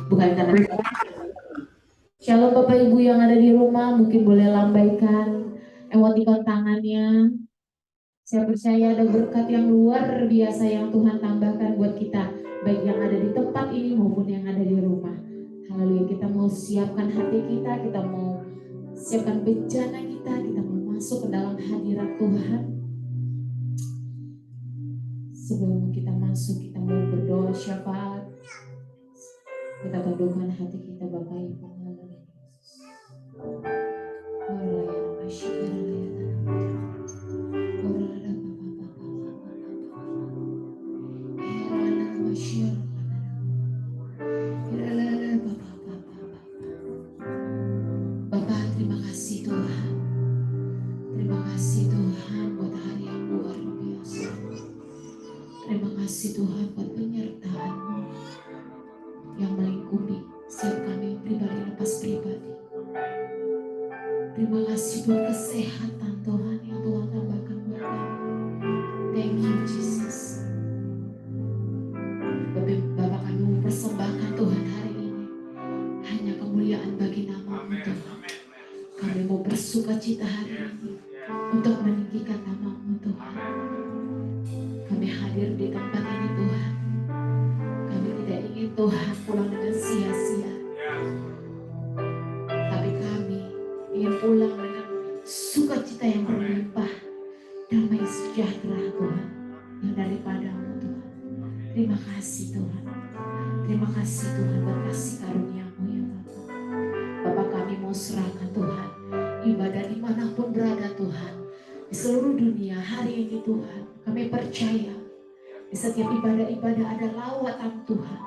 bukan karena Shalom Bapak Ibu yang ada di rumah, mungkin boleh lambaikan emotikon tangannya. Saya percaya ada berkat yang luar biasa yang Tuhan tambahkan buat kita, baik yang ada di tempat ini maupun yang ada di rumah. Haleluya, kita mau siapkan hati kita mau siapkan bencana kita mau masuk ke dalam hadirat Tuhan. Sebelum kita masuk, kita mau berdoa syafaat. Kita tundukkan hati kita Bapak Ibu. Bapak, terima kasih Tuhan. Terima kasih Tuhan buat hari yang luar biasa. Terima kasih Tuhan buat penyertaan-Mu yang melingkupi setiap kami pribadi lepas pribadi. Terima kasih buat kesehatan Tuhan yang Tuhan tambahkan buat kami. Thank you Jesus. Bapak kami mempersembahkan Tuhan hari ini hanya kemuliaan bagi nama-Mu Tuhan. Kami mau bersukacita hari ini untuk meninggikan nama-Mu Tuhan. Kami hadir di tempat ini Tuhan. Kami tidak ingin Tuhan pulang dengan sia-sia. Tapi kami ingin pulang dengan sukacita yang berlimpah, damai sejahtera Tuhan yang daripada-Mu Tuhan. Terima kasih Tuhan. Terima kasih Tuhan buat kasih karunia-Mu ya Bapak. Bapak kami mau serahkan Tuhan ibadah dimanapun berada Tuhan, di seluruh dunia hari ini Tuhan. Kami percaya di setiap ibadah-ibadah ada lawatan Tuhan,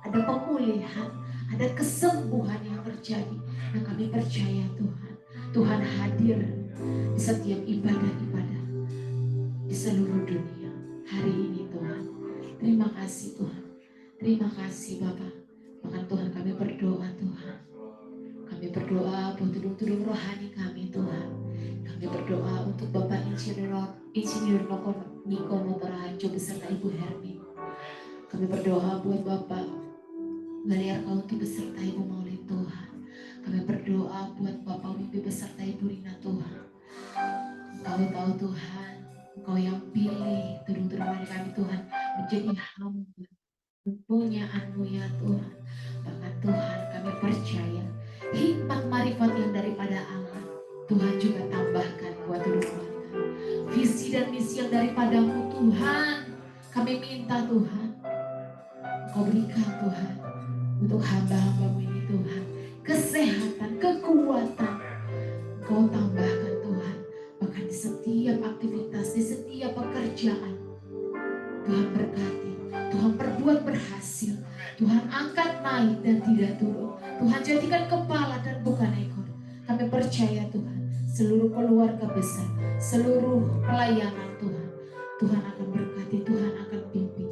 ada pemulihan, ada kesembuhan yang terjadi. Dan kami percaya Tuhan, Tuhan hadir di setiap ibadah-ibadah di seluruh dunia hari ini Tuhan. Terima kasih Tuhan. Terima kasih Bapak. Bahkan Tuhan kami berdoa Tuhan. Kami berdoa buat tudung-tudung rohani kami Tuhan. Kami berdoa untuk Bapak Insinyur Niko Motorajo beserta Ibu Hermi. Kami berdoa buat Bapak Galiar Kauti beserta Ibu Maulid Tuhan. Kami berdoa buat Bapak Wimpi beserta Ibu Rina Tuhan. Engkau tahu Tuhan, Engkau yang pilih tudung-tudung rohani kami Tuhan menjadi hamba kepunyaan-Mu ya Tuhan. Bahkan Tuhan kami percaya hikmat marifat yang daripada Allah Tuhan juga tambahkan buat tudung rohani kami. Visi dan misi yang daripada-Mu Tuhan kami minta Tuhan Engkau berikan Tuhan untuk hamba-hamba-Mu ini Tuhan. Kesehatan, kekuatan Engkau tambahkan Tuhan. Bahkan di setiap aktivitas, di setiap pekerjaan Tuhan berkati, Tuhan perbuat berhasil, Tuhan angkat naik dan tidak turun, Tuhan jadikan kepala dan bukan ekor. Kami percaya Tuhan, seluruh keluarga besar, seluruh pelayanan Tuhan, Tuhan akan berkati, Tuhan akan pimpin.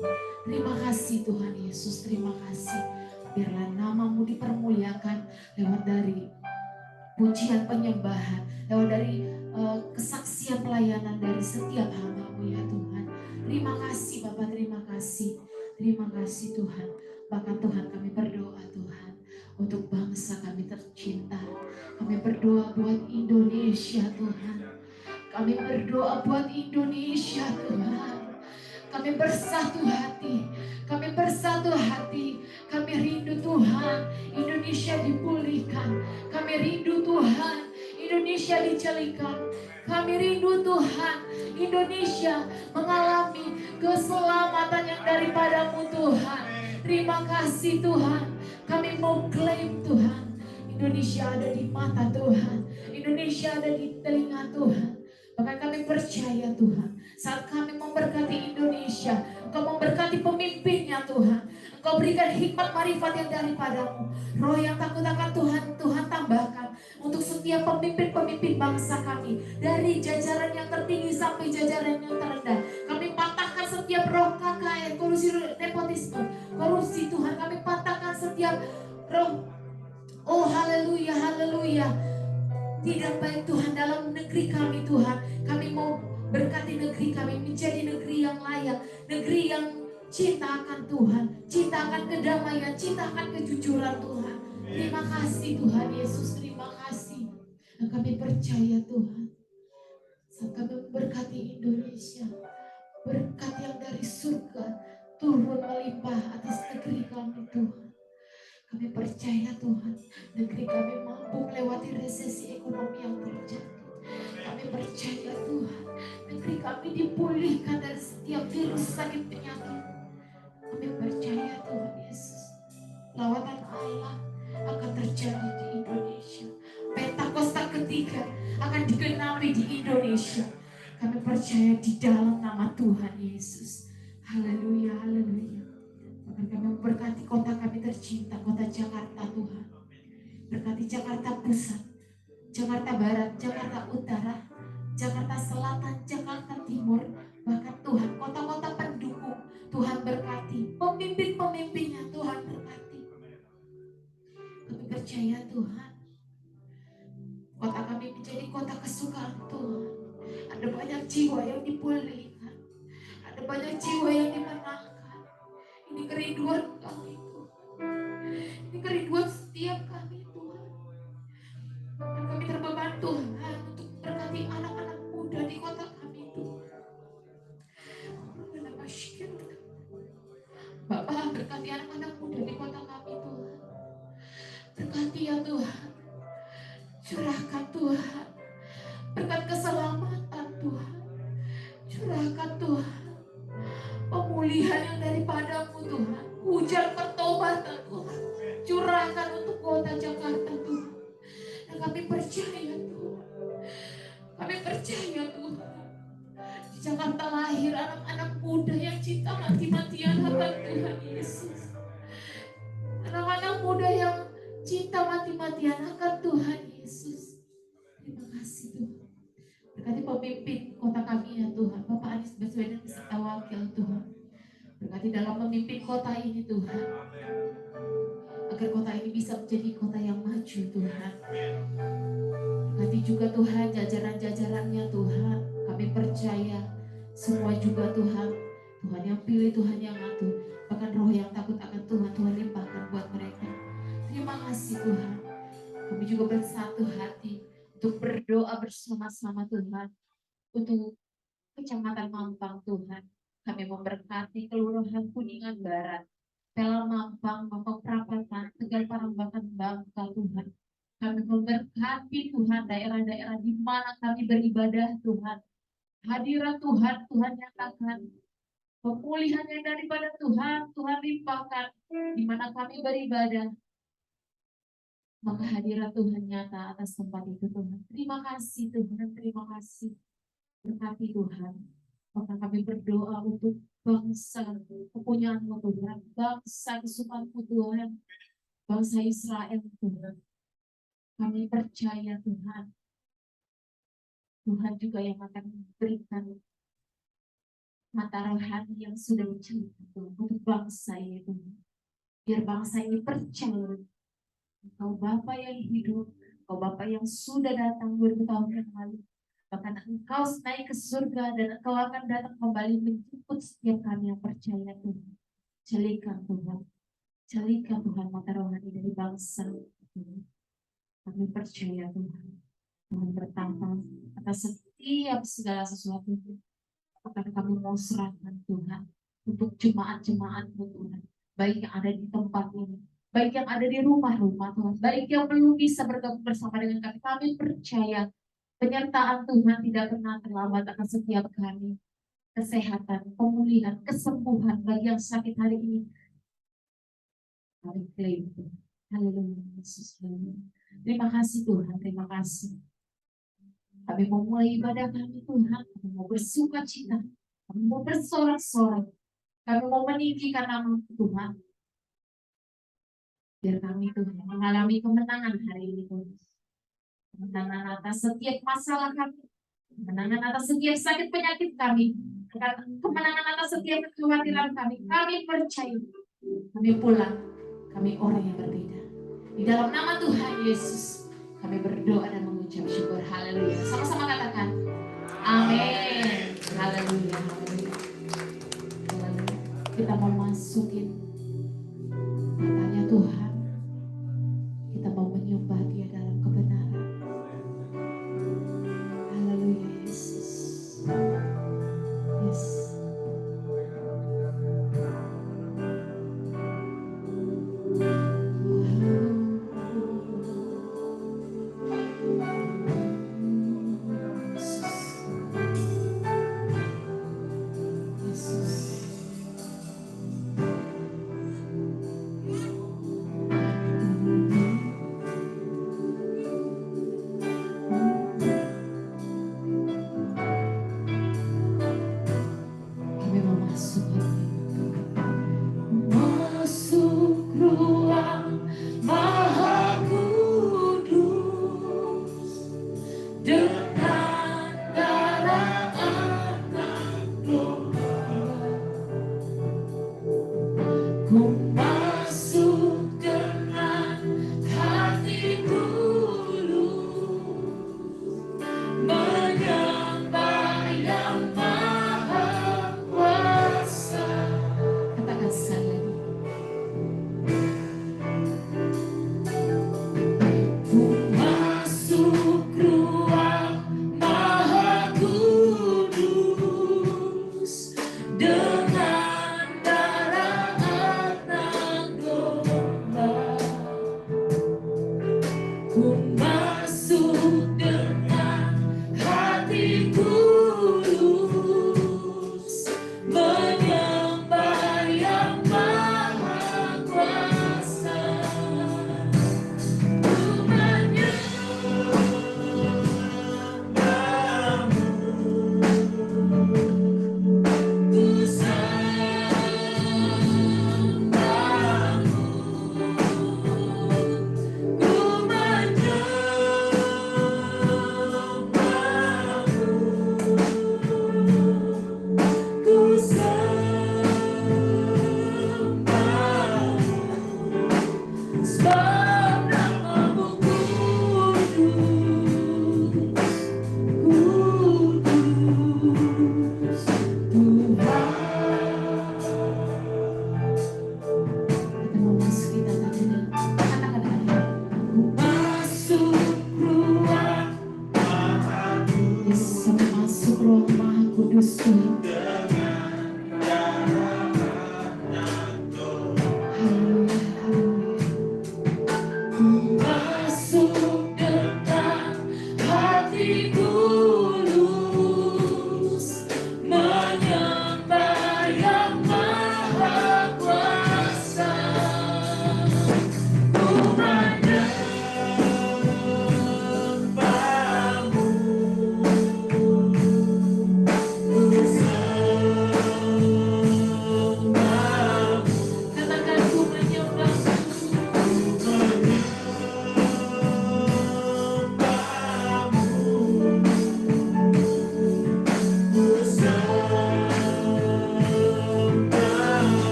Terima kasih Tuhan Yesus, terima kasih. Biarlah nama-Mu dipermuliakan lewat dari pujian penyembahan, lewat dari kesaksian pelayanan dari setiap hamba-Mu ya Tuhan. Terima kasih Bapak, terima kasih. Terima kasih Tuhan. Bahkan Tuhan kami berdoa Tuhan untuk bangsa kami tercinta. Kami berdoa buat Indonesia Tuhan. Kami berdoa buat Indonesia Tuhan. Kami bersatu hati. Kami bersatu hati. Kami rindu Tuhan Indonesia dipulihkan. Kami rindu Tuhan Indonesia dicelikan. Kami rindu Tuhan Indonesia mengalami keselamatan yang daripada-Mu Tuhan. Terima kasih Tuhan. Kami mau klaim Tuhan, Indonesia ada di mata Tuhan, Indonesia ada di telinga Tuhan. Bahkan kami percaya Tuhan, saat kami memberkati Indonesia, Engkau memberkati pemimpinnya Tuhan. Engkau berikan hikmat marifat yang daripada-Mu. Roh yang takut akan Tuhan, Tuhan tambahkan untuk setiap pemimpin-pemimpin bangsa kami, dari jajaran yang tertinggi sampai jajaran yang terendah. Kami patahkan setiap roh KKN, korupsi nepotisme, korupsi Tuhan. Kami patahkan setiap roh, oh haleluya, haleluya, tidak baik Tuhan dalam negeri kami Tuhan. Kami mau berkati negeri kami menjadi negeri yang layak, negeri yang cinta akan Tuhan, cinta akan kedamaian, cinta akan kejujuran Tuhan. Terima kasih Tuhan Yesus, terima kasih. Dan kami percaya Tuhan, saat kami memberkati Indonesia, berkat yang dari surga turun melimpah atas negeri kami Tuhan. Kami percaya Tuhan, negeri kami mampu melewati resesi ekonomi yang terjadi. Kami percaya Tuhan, negeri kami dipulihkan dari setiap virus sakit penyakit. Kami percaya Tuhan Yesus, lawatan Allah akan terjadi di Indonesia. Pentakosta ketiga akan digenapi di Indonesia. Kami percaya di dalam nama Tuhan Yesus. Haleluya, haleluya. Bahkan kami memberkati kota kami tercinta, kota Jakarta Tuhan. Berkati Jakarta Pusat, Jakarta Barat, Jakarta Utara, Jakarta Selatan, Jakarta Timur, bahkan Tuhan kota-kota pendukung Tuhan berkati, pemimpin-pemimpinnya Tuhan berkati. Kami percaya Tuhan, kota kami menjadi kota kesukaan Tuhan. Ada banyak jiwa yang dipulihkan, ada banyak jiwa yang dimenangkan. Ini kerinduan kami Tuhan, ini kerinduan setiap kami Tuhan. Dan kami terbeban Tuhan untuk memberkati anak-anak muda di kota kami Tuhan. Bapak berkati anak-anak muda di kota kami Tuhan. Berkati ya Tuhan, curahkan Tuhan berkat keselamatan Tuhan, curahkan Tuhan pemulihan yang daripadamu Tuhan, hujan pertobatan Tuhan, curahkan untuk kota Jakarta Tuhan. Dan kami percaya Tuhan, kami percaya Tuhan, di Jakarta lahir anak-anak muda yang cinta mati-matian akan Tuhan Yesus. Anak-anak muda yang cinta mati-matian akan Tuhan Yesus. Terima kasih Tuhan. Berkati pemimpin kota kami ya Tuhan, Bapak Anies Baswedan beserta wakil Tuhan. Berkati dalam memimpin kota ini Tuhan, agar kota ini bisa menjadi kota yang maju Tuhan. Berkati juga Tuhan jajaran-jajarannya Tuhan. Kami percaya semua juga Tuhan, Tuhan yang pilih, Tuhan yang ngatur. Bahkan roh yang takut akan Tuhan, Tuhan limpahkan buat mereka. Terima kasih Tuhan. Kami juga bersatu hati untuk berdoa bersama-sama Tuhan untuk Kecamatan Mampang Tuhan. Kami memberkati Kelurahan Kuningan Barat, Pelal Mampang, Mampang Perapatan, Tegal Parambakan, Bangka Tuhan. Kami memberkati Tuhan daerah-daerah di mana kami beribadah Tuhan. Hadirat Tuhan, Tuhan nyatakan pemulihan yang daripada Tuhan, Tuhan limpahkan di mana kami beribadah. Maka hadirat Tuhan nyata atas tempat itu Tuhan. Terima kasih Tuhan, terima kasih. Berkati Tuhan. Maka kami berdoa untuk bangsa kepunyaanmu Tuhan, bangsa kesukaanmu Tuhan, bangsa Israel Tuhan. Kami percaya Tuhan, Tuhan juga yang akan memberikan mata rohani yang sudah diceritakan untuk bangsa ini Tuhan. Biar bangsa ini percaya Engkau Bapa yang hidup, Engkau Bapa yang sudah datang 2000 tahun yang lalu. Bahkan Engkau naik ke surga dan Engkau akan datang kembali menjemput setiap kami yang percaya Tuhan. Jalikan Tuhan, jalikan Tuhan mata rohani dari bangsa ini. Kami percaya Tuhan, Tuhan bertata atas setiap segala sesuatu. Akan kami mau serahkan Tuhan untuk jemaat-jemaat-Mu Tuhan, baik yang ada di tempat ini, baik yang ada di rumah-rumah Tuhan, baik yang belum bisa bergabung bersama dengan kami. Kami percaya penyertaan Tuhan tidak pernah terlambat akan setiap kami. Kesehatan, pemulihan, kesembuhan bagi yang sakit hari ini. Kami klaim Tuhan. Haleluya, Yesus. Terima kasih Tuhan, terima kasih. Kami mau mulai ibadah kami Tuhan, kami mau bersuka cita, kami mau bersorak-sorai, kami mau meninggikan nama Tuhan. Biar kami Tuhan mengalami kemenangan hari ini Tuhan. Kemenangan atas setiap masalah kami, kemenangan atas setiap sakit penyakit kami, kemenangan atas setiap kekhawatiran kami. Kami percaya, kami pulang, kami orang yang berbeda. Di dalam nama Tuhan Yesus, kami berdoa dan mengucap syukur. Haleluya. Sama-sama katakan, amin. Haleluya. Haleluya. Kita mau masukin matanya Tuhan. Kita mau menyembah Dia dalam kebenaran. Haleluya Yesus. Yes.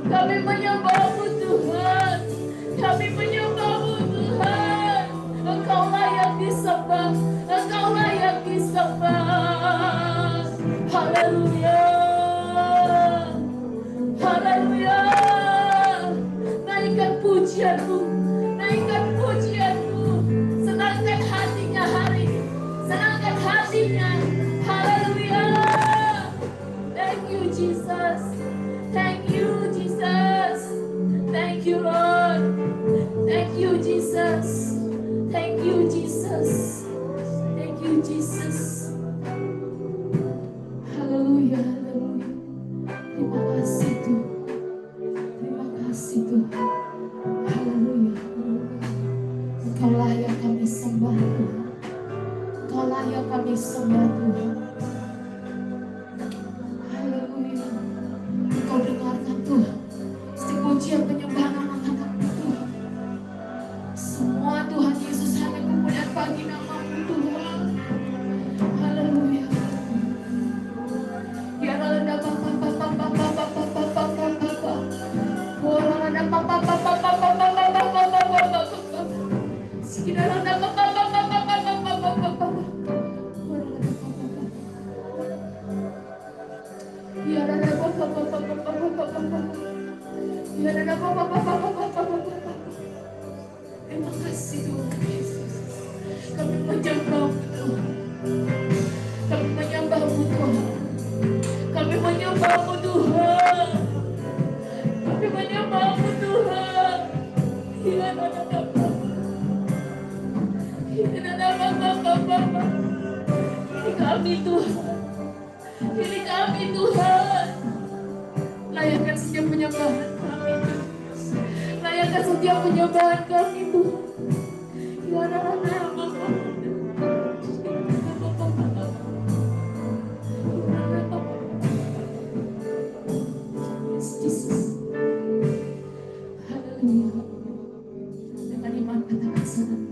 Kami menyembah-Mu Tuhan. Kami menyembah-Mu Tuhan. Engkau layak disembah. Engkau layak disembah. Haleluya. Haleluya. Naikkan pujian-Mu. Naikkan pujian-Mu. Senangkan hatinya hari ini. Senangkan hatinya. Haleluya. Thank you Jesus. Thank you Jesus. Thank you Lord. Thank you Jesus. Thank you Jesus. Thank you Jesus. Haleluya. Haleluya. Terima kasih Tuhan. Terima kasih Tuhan. Haleluya. Engkau layak kami sembah Tuhan. Engkau layak kami sembah Tuhan. Haleluya. Engkau dengarkan Tuhan setiap pujian penyembahan anak-anak-Mu Tuhan. Semua Tuhan Yesus hanya kemuliaan bagi nama-Mu Tuhan. Haleluya. Ya Allah, terima kasih Tuhan Yesus. Kami menyembah-Mu Tuhan. Kami menyembah-Mu Tuhan. Kami menyembah-Mu Tuhan. Kami menyembah-Mu Tuhan. Ini kami Tuhan. Ini kami Tuhan. Layakkan setiap penyembahan kami Tuhan. Layakkan setiap penyembahan kami Tuhan. Haleluya. Dengan iman katakan saat.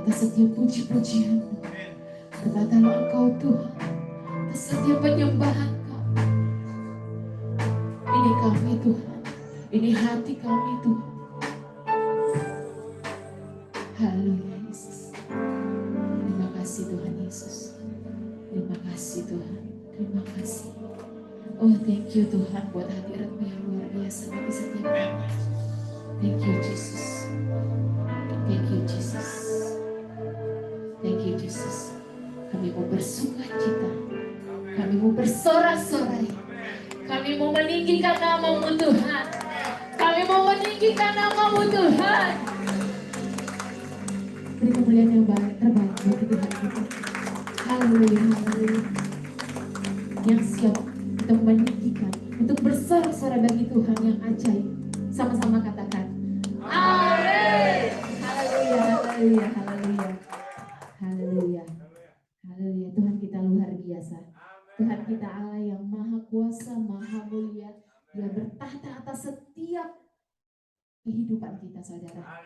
atas setiap puji-pujian, berkatalah Engkau Tuhan, atas setiap penyembahan kami. Ini kami Tuhan, ini hati kami Tuhan. Haleluya Yesus. Terima kasih Tuhan Yesus. Terima kasih Tuhan. Terima kasih. Oh thank you Tuhan buat hadirat-Mu yang luar biasa bagi setiap kami. Thank you Jesus. Thank you Jesus. Thank you Jesus. Kami mau bersuka cita. Kami mau bersorak-sorai. Kami mau meninggikan nama-Mu Tuhan. Kami mau meninggikan nama-Mu Tuhan. Beri kemuliaan yang terbaik bagi Tuhan kita. Haleluya, haleluya. Yang siap untuk meninggikan, untuk bersorak-sorai bagi Tuhan yang ajaib. Sama-sama katakan, amin. Haleluya, haleluya, haleluya. Haleluya. Haleluya. Tuhan kita luar biasa. Tuhan kita Allah yang maha kuasa, maha mulia. Dia bertahta atas setiap kehidupan kita, saudara.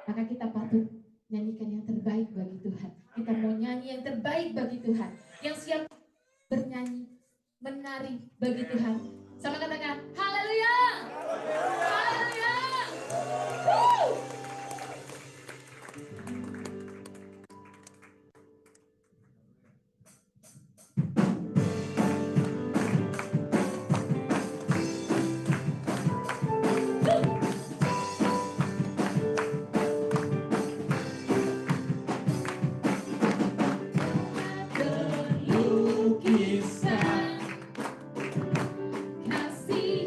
Maka kita patut nyanyikan yang terbaik bagi Tuhan. Kita mau nyanyi yang terbaik bagi Tuhan. Yang siap bernyanyi, menari bagi Tuhan. Sama katakan, haleluya. Haleluya. Lukisan kasih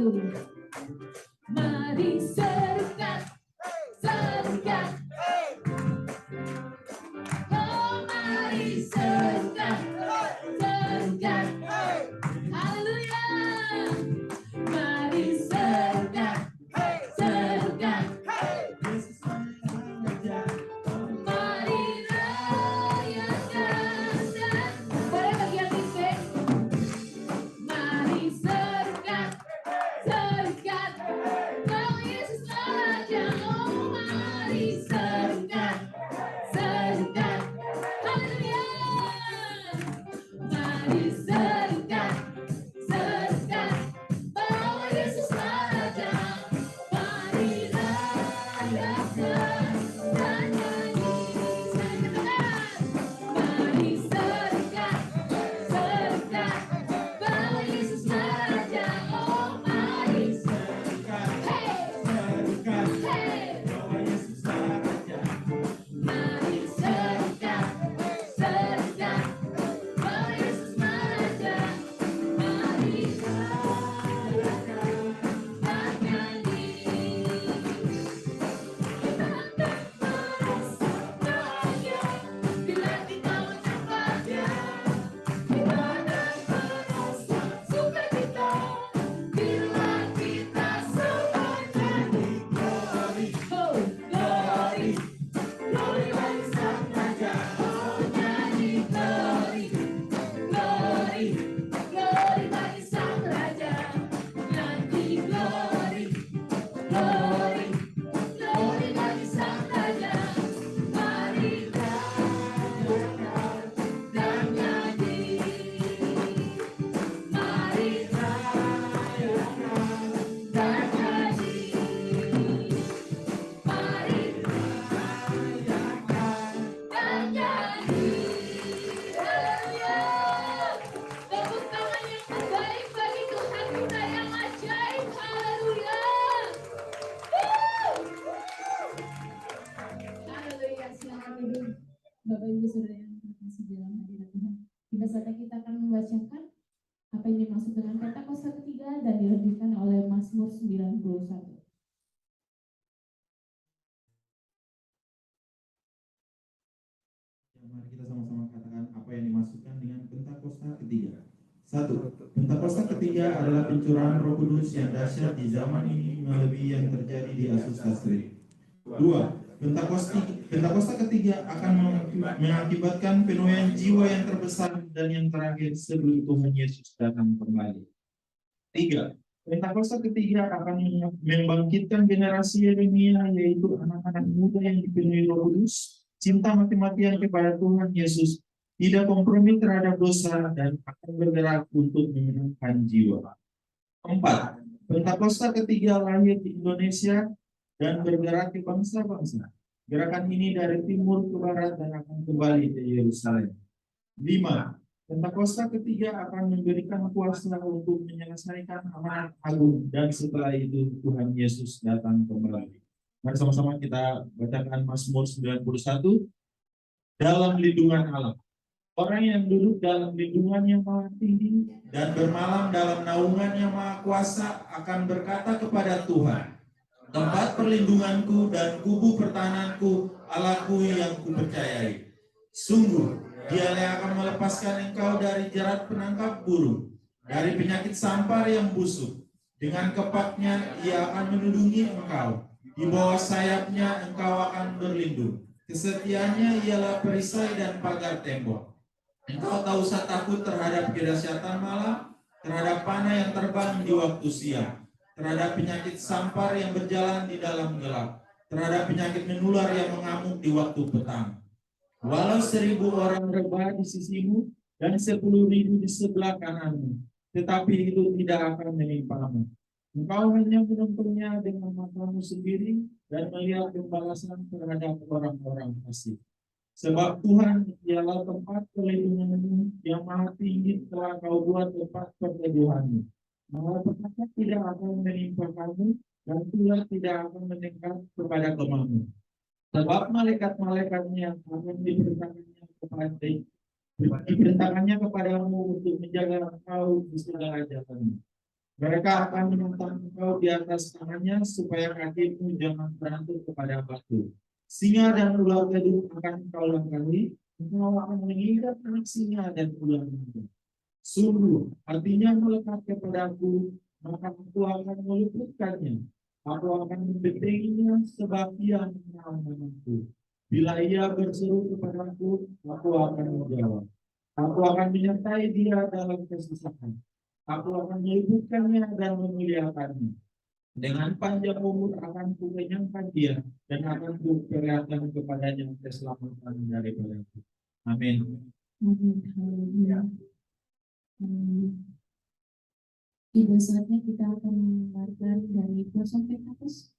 Mari serukan, serukan. Oh, mari serukan, serukan. Haleluya. Mari serukan, serukan. Mari rayakan dan boleh bagian mimpi. Mari serukan, serukan. Kalau Yesus Raja, oh mari serukan, serukan. Haleluya. Mari serukan, serukan. Bahwa Yesus Raja, mari rayakan dan nyanyi. Mari serukan, serukan. Bahwa Yesus Raja, oh mari serukan. Hey, hey. Mari serukan, serukan. Bahwa Yesus Raja, mari rayakan dan nyanyi. Kita akan merasa bahagia bila kita menyembahnya. Kita akan merasa sukacita bila kita semua nyanyi. Glory, oh glory, glory bagi Sang Raja. Oh nyanyi glory, glory, glory bagi Sang Raja. Nyanyi glory, glory, glory bagi Sang Raja. Mari rayakan dan nyanyi. Mari rayakan dan nyanyi. Mari rayakan dan nyanyi. Haleluya. Tepuk tangan yang terbaik bagi Tuhan kita yang ajaib. Haleluya. Haleluya. Silakan duduk. Bapak Ibu Saudara yang terkasih dalam hadirat Tuhan. Pada saatnya kita akan membacakan apa yang dimaksud dengan Pentakosta ketiga dan dilanjutkan oleh Mazmur 91. Mari kita sama-sama katakan apa yang dimaksudkan dengan Pentakosta ketiga. 1. Pentakosta ketiga adalah pencurahan Roh Kudus yang dahsyat di zaman ini melebihi yang terjadi di Azusa Street. 2. Pentakosta ketiga akan mengakibatkan penuaian jiwa yang terbesar dan yang terakhir sebelum Tuhan Yesus datang kembali. 3. Pentakosta ketiga akan membangkitkan generasi Yeremia, yaitu anak-anak muda yang dipenuhi Roh Kudus, cinta mati-matian kepada Tuhan Yesus, tidak kompromi terhadap dosa, dan akan bergerak untuk memenangkan jiwa. 4. Pentakosta ketiga lahir di Indonesia dan bergerak ke bangsa-bangsa. Gerakan ini dari timur ke barat dan akan kembali ke Yerusalem. 5. Pentakosta ketiga akan memberikan kuasa untuk menyelesaikan amanat agung, dan setelah itu Tuhan Yesus datang kembali. Mari sama-sama kita bacakan Mazmur 91. Dalam lindungan Allah. Orang yang duduk dalam lindungan yang maha tinggi dan bermalam dalam naungan yang maha kuasa akan berkata kepada Tuhan, tempat perlindunganku dan kubu pertahananku, Allahku yang kupercayai. Sungguh, Dialah yang akan melepaskan engkau dari jerat penangkap burung, dari penyakit sampar yang busuk. Dengan kepaknya Ia akan melindungi engkau. Di bawah sayapnya engkau akan berlindung. Kesetiaannya ialah perisai dan pagar tembok. Engkau tak usah takut terhadap kedahsyatan malam, terhadap panah yang terbang di waktu siang, terhadap penyakit sampar yang berjalan di dalam gelap, terhadap penyakit menular yang mengamuk di waktu petang. Walau 1.000 orang rebah di sisimu dan 10.000 di sebelah kananmu, tetapi itu tidak akan menimpamu. Engkau hanya menontonnya dengan matamu sendiri dan melihat pembalasan terhadap orang-orang fasik. Sebab Tuhan ialah tempat perlindunganmu, yang maha tinggi telah kau buat tempat perteduhanmu. Malapetaka tidak akan menimpa kamu, dan ular tidak akan mendekat kepada kemahmu. Sebab malaikat-malaikatnya akan diperintahkannya kepadamu untuk menjaga engkau di segala jalanmu. Mereka akan menentang engkau di atas tangannya, supaya kakimu jangan berantuk kepada batu. Singa dan ular gadung akan engkau langgahi, engkau akan mengingat anak singa dan ular gadung. Sungguh, artinya melekat kepadaku, maka aku akan meluputkannya. Aku akan membentenginya sebab ia mengenal namaku. Bila ia berseru kepadaku, aku akan menjawab. Aku akan menyertai dia dalam kesusahan. Aku akan menyebutkannya dan memuliakannya. Dengan panjang umur akan kukenyangkan dia dan akan kuperlihatkan kepadanya keselamatan daripadaku. Amin. Tiba saatnya kita akan berlari dari bawah sampai ke atas.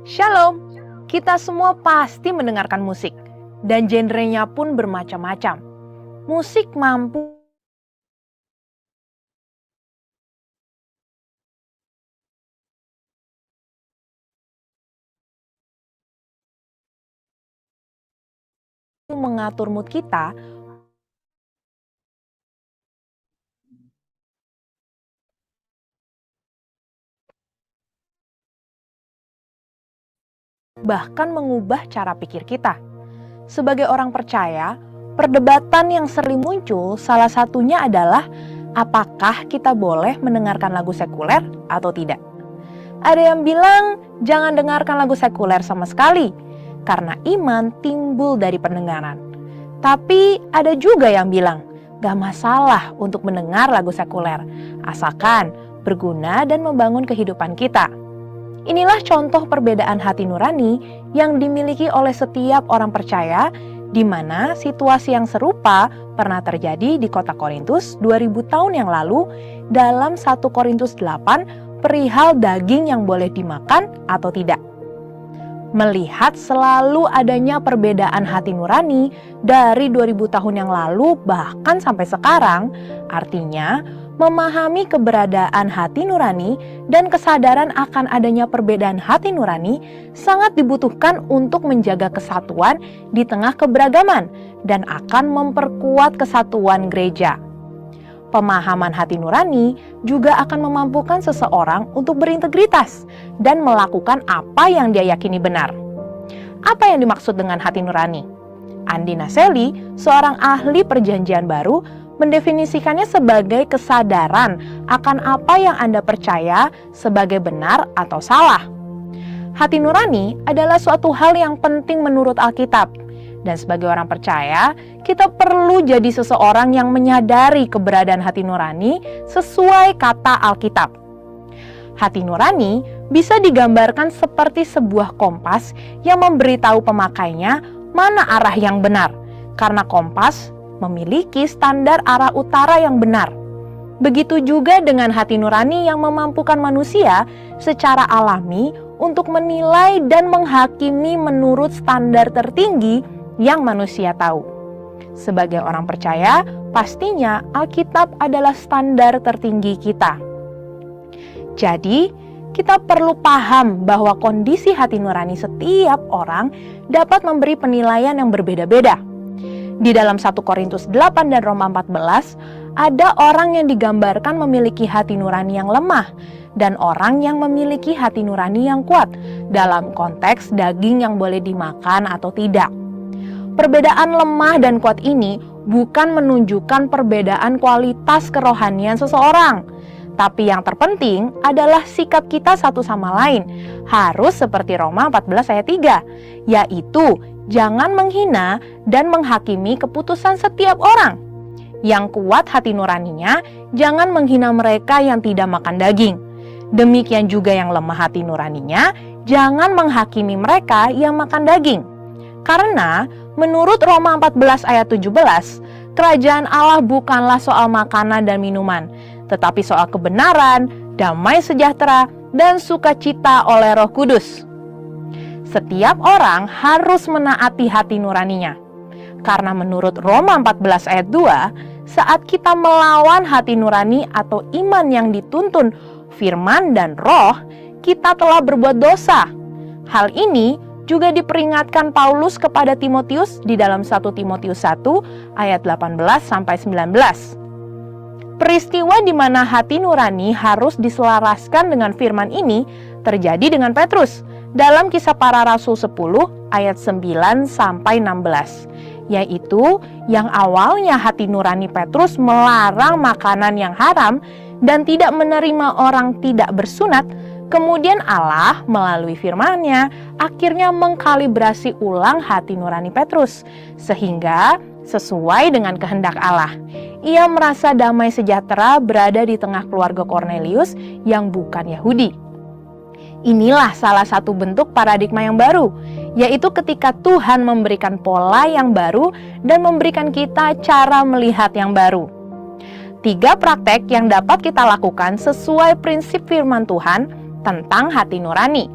Shalom, kita semua pasti mendengarkan musik, dan genrenya pun bermacam-macam. Musik mampu mengatur mood kita, bahkan mengubah cara pikir kita. Sebagai orang percaya, perdebatan yang sering muncul salah satunya adalah apakah kita boleh mendengarkan lagu sekuler atau tidak. Ada yang bilang jangan dengarkan lagu sekuler sama sekali, karena iman timbul dari pendengaran. Tapi ada juga yang bilang gak masalah untuk mendengar lagu sekuler, asalkan berguna dan membangun kehidupan kita. Inilah contoh perbedaan hati nurani yang dimiliki oleh setiap orang percaya, di mana situasi yang serupa pernah terjadi di kota Korintus 2000 tahun yang lalu dalam 1 Korintus 8 perihal daging yang boleh dimakan atau tidak. Melihat selalu adanya perbedaan hati nurani dari 2000 tahun yang lalu bahkan sampai sekarang, artinya memahami keberadaan hati nurani dan kesadaran akan adanya perbedaan hati nurani sangat dibutuhkan untuk menjaga kesatuan di tengah keberagaman dan akan memperkuat kesatuan gereja. Pemahaman hati nurani juga akan memampukan seseorang untuk berintegritas dan melakukan apa yang dia yakini benar. Apa yang dimaksud dengan hati nurani? Andi Naseli, seorang ahli perjanjian baru, mendefinisikannya sebagai kesadaran akan apa yang Anda percaya sebagai benar atau salah. Hati nurani adalah suatu hal yang penting menurut Alkitab. Dan sebagai orang percaya, kita perlu jadi seseorang yang menyadari keberadaan hati nurani sesuai kata Alkitab. Hati nurani bisa digambarkan seperti sebuah kompas yang memberitahu pemakainya mana arah yang benar, karena kompas memiliki standar arah utara yang benar. Begitu juga dengan hati nurani yang memampukan manusia secara alami untuk menilai dan menghakimi menurut standar tertinggi yang manusia tahu. Sebagai orang percaya, pastinya Alkitab adalah standar tertinggi kita. Jadi, kita perlu paham bahwa kondisi hati nurani setiap orang dapat memberi penilaian yang berbeda-beda. Di dalam 1 Korintus 8 dan Roma 14, ada orang yang digambarkan memiliki hati nurani yang lemah dan orang yang memiliki hati nurani yang kuat dalam konteks daging yang boleh dimakan atau tidak. Perbedaan lemah dan kuat ini bukan menunjukkan perbedaan kualitas kerohanian seseorang, tapi yang terpenting adalah sikap kita satu sama lain harus seperti Roma 14 ayat 3, yaitu jangan menghina dan menghakimi keputusan setiap orang. Yang kuat hati nuraninya, jangan menghina mereka yang tidak makan daging. Demikian juga yang lemah hati nuraninya, jangan menghakimi mereka yang makan daging. Karena menurut Roma 14 ayat 17, kerajaan Allah bukanlah soal makanan dan minuman, tetapi soal kebenaran, damai sejahtera, dan sukacita oleh Roh Kudus. Setiap orang harus menaati hati nuraninya. Karena menurut Roma 14 ayat 2, saat kita melawan hati nurani atau iman yang dituntun firman dan roh, kita telah berbuat dosa. Hal ini juga diperingatkan Paulus kepada Timotius di dalam 1 Timotius 1 ayat 18-19. Peristiwa di mana hati nurani harus diselaraskan dengan firman ini terjadi dengan Petrus dalam Kisah Para Rasul 10 ayat 9-16, yaitu yang awalnya hati nurani Petrus melarang makanan yang haram dan tidak menerima orang tidak bersunat. Kemudian Allah melalui firman-Nya akhirnya mengkalibrasi ulang hati nurani Petrus sehingga sesuai dengan kehendak Allah. Ia merasa damai sejahtera berada di tengah keluarga Kornelius yang bukan Yahudi. Inilah salah satu bentuk paradigma yang baru, yaitu ketika Tuhan memberikan pola yang baru dan memberikan kita cara melihat yang baru. 3 praktek yang dapat kita lakukan sesuai prinsip firman Tuhan tentang hati nurani.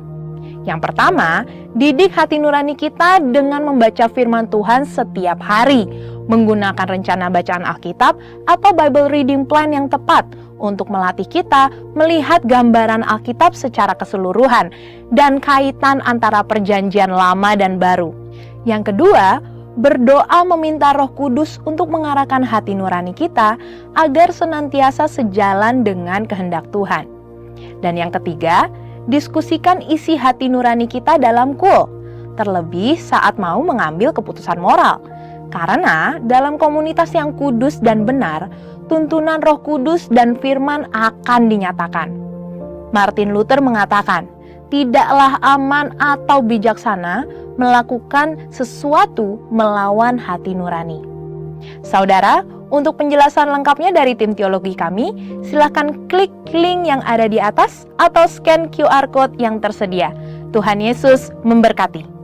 Yang pertama, didik hati nurani kita dengan membaca firman Tuhan setiap hari, menggunakan rencana bacaan Alkitab atau Bible Reading Plan yang tepat untuk melatih kita melihat gambaran Alkitab secara keseluruhan dan kaitan antara perjanjian lama dan baru. Yang kedua, berdoa meminta Roh Kudus untuk mengarahkan hati nurani kita agar senantiasa sejalan dengan kehendak Tuhan. Dan yang ketiga, diskusikan isi hati nurani kita dalam KUL, terlebih saat mau mengambil keputusan moral. Karena dalam komunitas yang kudus dan benar, tuntunan Roh Kudus dan firman akan dinyatakan. Martin Luther mengatakan, tidaklah aman atau bijaksana melakukan sesuatu melawan hati nurani. Saudara, untuk penjelasan lengkapnya dari tim teologi kami, silakan klik link yang ada di atas atau scan QR Code yang tersedia. Tuhan Yesus memberkati.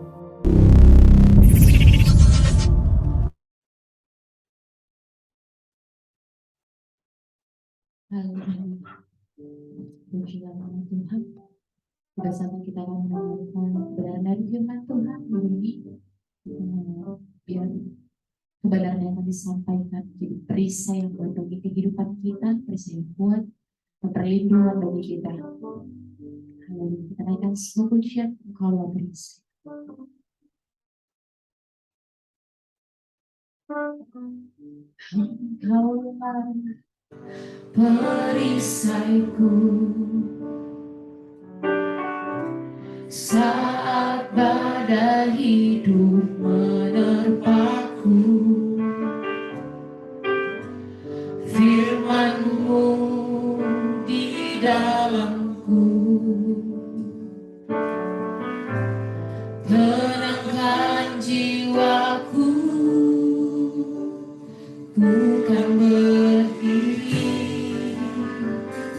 Puji nama Tuhan. Bersama kita akan mendengarkan kebenaran dari firman Tuhan ini, biar kebenaran yang akan disampaikan jadi perisai yang buat bagi kehidupan kita, perisai yang buat perlindungan bagi kita. Haleluya. Kita naikkan sebuah pujian kalau perisai. Engkaulah perisaiku saat badai hidup menerpaku. Firman-Mu di dalamku tenangkan jiwaku. Bukan berdiri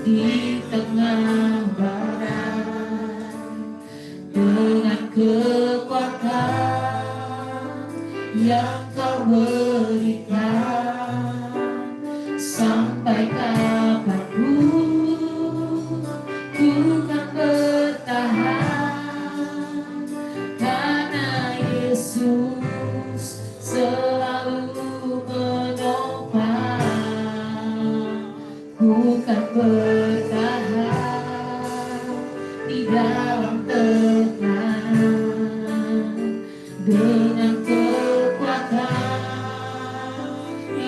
di tengah badai dengan kekuatan yang Kau berikan. Sampai kapanpun ku kan bertahan, karena Yesus selalu menopang. Ku kan bertahan di dalam tekanan dengan kekuatan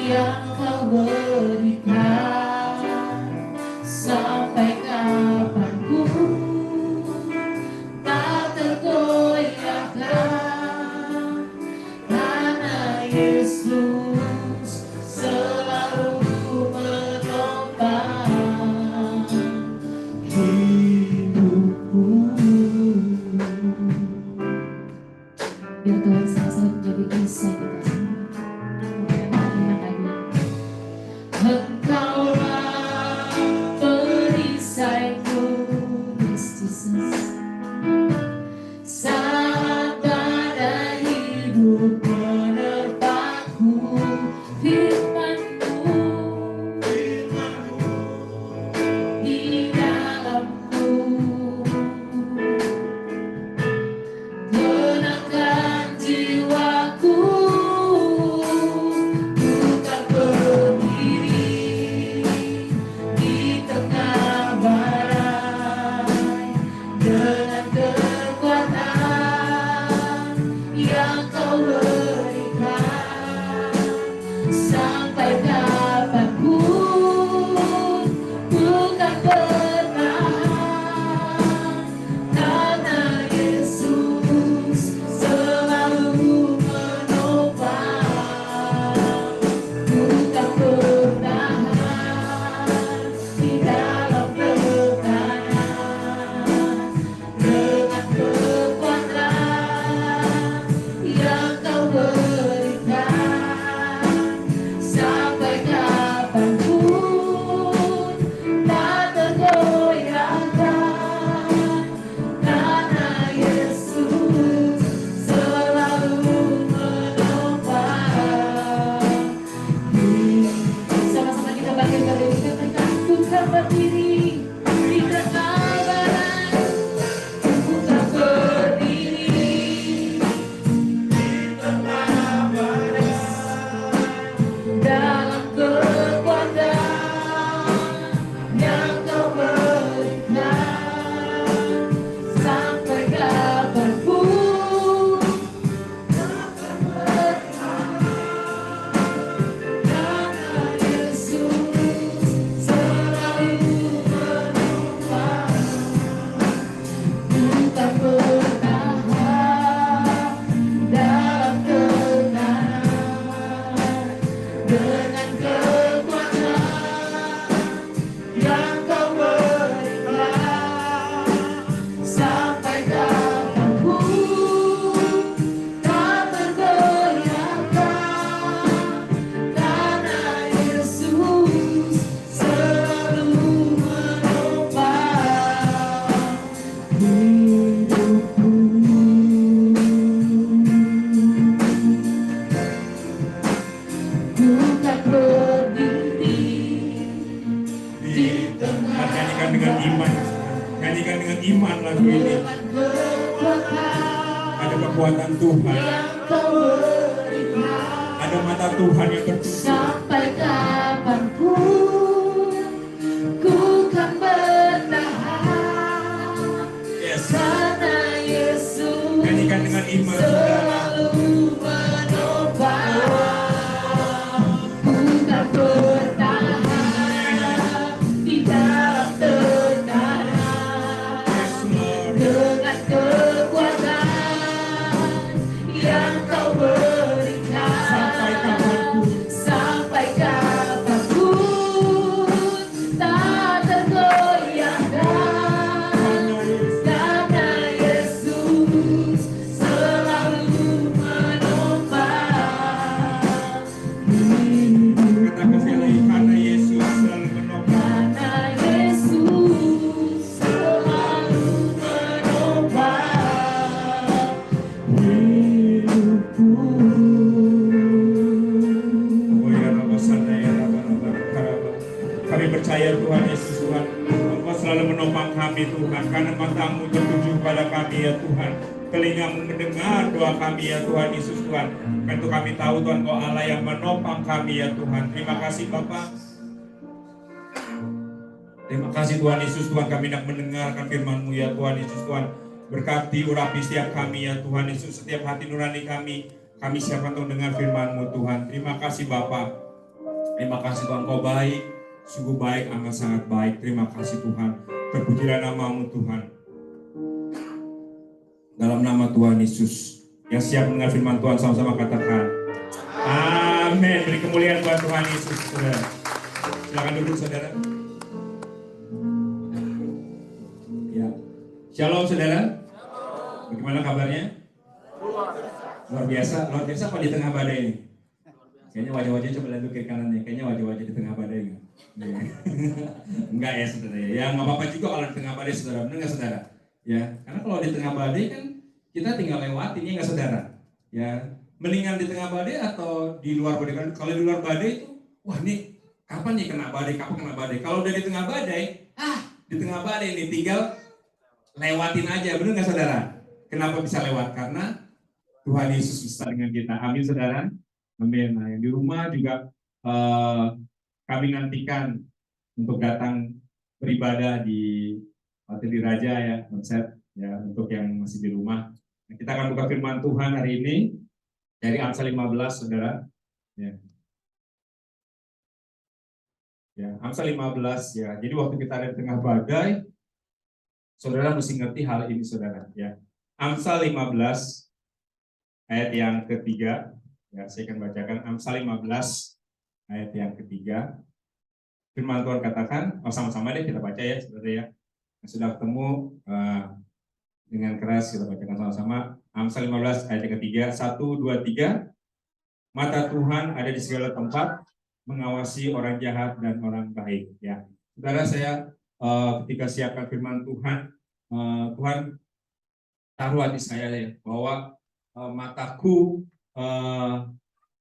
yang Kau berikan. Sampai kapanpun tak tergoyahkan, karena Yesus selalu menopang hidupku. nyanyikan dengan iman lagu ini. Ada kekuatan Tuhan, ada mata Tuhan yang tertutup. Sampai kapanpun ku kan bertahan. Yes. Karena Yesus Nyanyikan dengan iman, saudara. selalu menopang. Ku kan bertahan di dalam tekanan. Yes, Lord. Dengan kekuatan yang Kau berikan, sampai kapanpun tak tergoyahkan, karena Yesus selalu menopang hidup. Katakan sekali lagi, karena Yesus selalu menopang. Karena Yesus selalu menopang hidupku. Oh ya Rabba, sana ya Rabba, Rabba, Rabba. Kami percaya Tuhan Yesus, Tuhan, Engkau selalu menopang kami Tuhan, karena matamu tertuju pada kami ya Tuhan, telingamu mendengar doa kami ya Tuhan Yesus Tuhan. Karena itu kami tahu Tuhan, Kau Allah yang menopang kami ya Tuhan. Terima kasih Bapak. Terima kasih Tuhan Yesus Tuhan, kami hendak mendengarkan firman-Mu ya Tuhan Yesus Tuhan. Berkati urapi setiap kami ya Tuhan Yesus, setiap hati nurani kami siapkan untuk dengar firman-Mu Tuhan. Terima kasih Bapak. Terima kasih Tuhan, Kau baik, sungguh baik, amat sangat baik. Terima kasih Tuhan. Terpujilah nama-Mu Tuhan. Dalam nama Tuhan Yesus, yang siap mendengar firman Tuhan sama-sama katakan amin. Beri kemuliaan buat Tuhan Yesus, saudara. Silakan duduk saudara. Ya. Shalom saudara. Bagaimana kabarnya? Luar biasa apa di tengah badai ini? Kayaknya wajah-wajah, coba lihat kiri kanannya. Kayaknya wajah-wajah di tengah badai enggak? Enggak ya saudara ya. Ya nggak apa-apa juga kalau di tengah badai saudara. Benar nggak saudara? Ya, karena kalau di tengah badai kan kita tinggal lewatin ya nggak saudara? Ya, mendingan di tengah badai atau di luar badai. Kalau di luar badai itu, wah nih kapan nih kena badai? Kapan kena badai? Kalau udah di tengah badai, di tengah badai ini tinggal lewatin aja. Benar nggak saudara? Kenapa bisa lewat? Karena Tuhan Yesus bersama dengan kita. Amin saudara. Amin. Nah, yang di rumah juga kami nantikan untuk datang beribadah di Tedi Raja ya, konsep ya untuk yang masih di rumah. Nah, kita akan buka firman Tuhan hari ini dari Amsal 15 saudara. Ya. Ya, Amsal 15 ya. Jadi waktu kita ada di tengah badai, saudara mesti ngerti hal ini saudara ya. Amsal 15 ayat yang ketiga. Ya, saya akan bacakan Amsal 15 ayat yang ketiga. Firman Tuhan katakan, sama-sama deh kita baca ya saudara ya. Yang sudah ketemu dengan keras kita bacakan sama-sama. Amsal 15 ayat yang ketiga. 1, 2, 3. Mata Tuhan ada di segala tempat, mengawasi orang jahat dan orang baik. Ya, saudara saya ketika siapkan firman Tuhan, Tuhan taruh hati saya ya bahwa mataku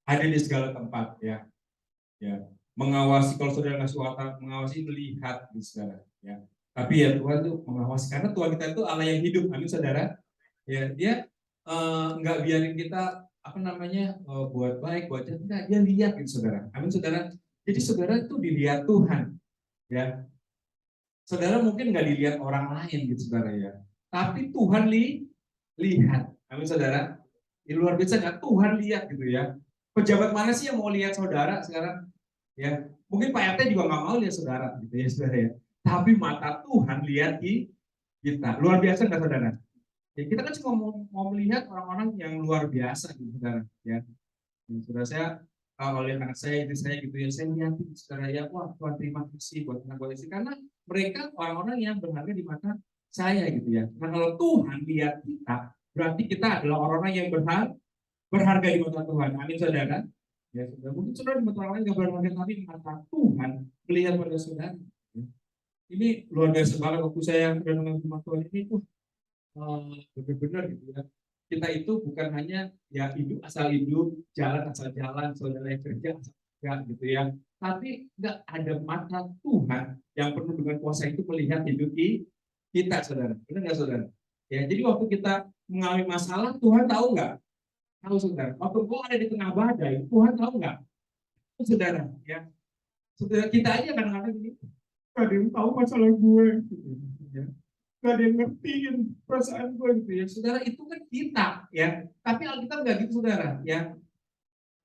ada di segala tempat ya, mengawasi. Kalau saudara nggak suka mengawasi, melihat di saudara ya. Tapi ya Tuhan tuh mengawasi karena Tuhan kita itu Allah yang hidup, amin saudara. Ya dia nggak biarin kita buat baik, buat jahat, enggak, dia lihat gitu saudara, amin saudara. Jadi saudara itu dilihat Tuhan ya. Saudara mungkin nggak dilihat orang lain gitu saudara ya, tapi Tuhan lihat, amin saudara. Di luar biasa nggak, Tuhan lihat gitu ya. Pejabat mana sih yang mau lihat saudara sekarang? Ya, mungkin Pak RT juga nggak mau lihat saudara, gitu ya saudara ya. Tapi mata Tuhan lihat kita. Luar biasa nggak saudara? Ya, kita kan cuma mau melihat orang-orang yang luar biasa, gitu saudara. Ya, saudara saya kalau lihat anak saya, istri saya gitu ya, saya lihat saudara ya, wah Tuhan terima kasih buat anak istri, karena mereka orang-orang yang berharga di mata saya gitu ya. Nah kalau Tuhan lihat kita, berarti kita adalah orang-orang yang berharga di mata Tuhan. Amin saudara. Ya, saudara. Mungkin saudara di mata orang lain nggak berharga, tapi di mata Tuhan melihat pada saudara. Ini luar biasa banget waktu saya dengan firman Tuhan ini tuh benar-benar gitu ya. Kita itu bukan hanya ya hidup asal hidup, jalan asal jalan, saudara yang kerja asal kerja gitu ya. Tapi nggak ada mata Tuhan yang penuh dengan kuasa itu melihat hidup kita, saudara. Benar nggak, saudara? Ya, jadi waktu kita mengalami masalah, Tuhan tahu nggak? Tahu, saudara. Waktu kau ada di tengah badai, Tuhan tahu nggak? Saudara, ya. Saudara, kita aja kadang-kadang gini, gak ada yang tahu masalah gue, gitu, ya. Gak ada yang ngertiin perasaan gue, gitu ya. Saudara, itu kan kita, ya. Tapi Alkitab nggak gitu, saudara, ya.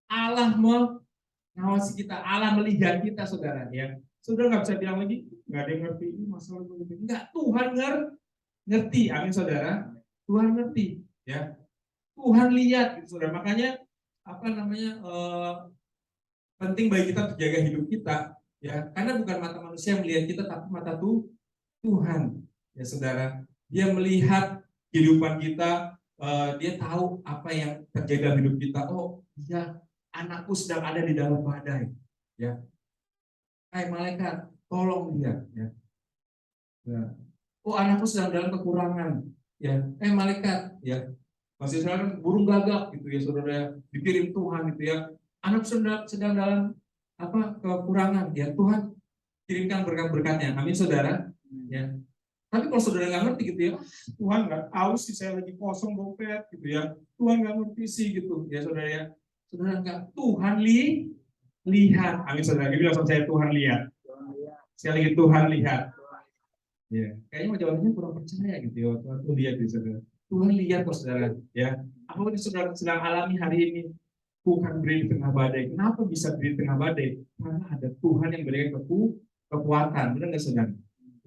Allah mengawasi kita, Allah melihat kita, saudara, ya. Saudara nggak bisa bilang lagi, nggak ada yang ngerti ini masalah gue. Enggak, Tuhan ngerti, amin, saudara. Tuhan ngerti, ya. Tuhan lihat, gitu, saudara. Makanya apa namanya penting bagi kita untuk jaga hidup kita, ya. Karena bukan mata manusia yang melihat kita, tapi mata Tuhan, ya, saudara. Dia melihat kehidupan kita, dia tahu apa yang terjadi dalam hidup kita. Oh, iya, anakku sedang ada di dalam badai, ya. Hai malaikat, tolong dia, ya. Oh, anakku sedang dalam kekurangan, ya. Malaikat, ya. Masih sedang burung gagak, gitu ya, saudara, dikirim Tuhan, gitu ya. Anak sedang dalam kekurangan, ya. Tuhan kirimkan berkat-berkatnya, amin, saudara, ya. Tapi kalau saudara nggak ngerti, gitu ya, Tuhan nggak tahu sih, saya lagi kosong dompet, gitu ya. Tuhan nggak ngerti sih, gitu ya, saudara, ya. Saudara nggak, Tuhan lihat, amin, saudara. Bilang sama saya, Tuhan lihat. Sekali lagi, Tuhan lihat. Ya, kayaknya mau jawabnya kurang percaya, gitu ya. Tuhan lihat, gitu, saudara. Tuhan lihat kok, saudara, ya. Apa yang saudara sedang alami hari ini? Bukan berdiri di tengah badai. Kenapa bisa berdiri di tengah badai? Karena ada Tuhan yang berikan kekuatan. Benar nggak, saudara?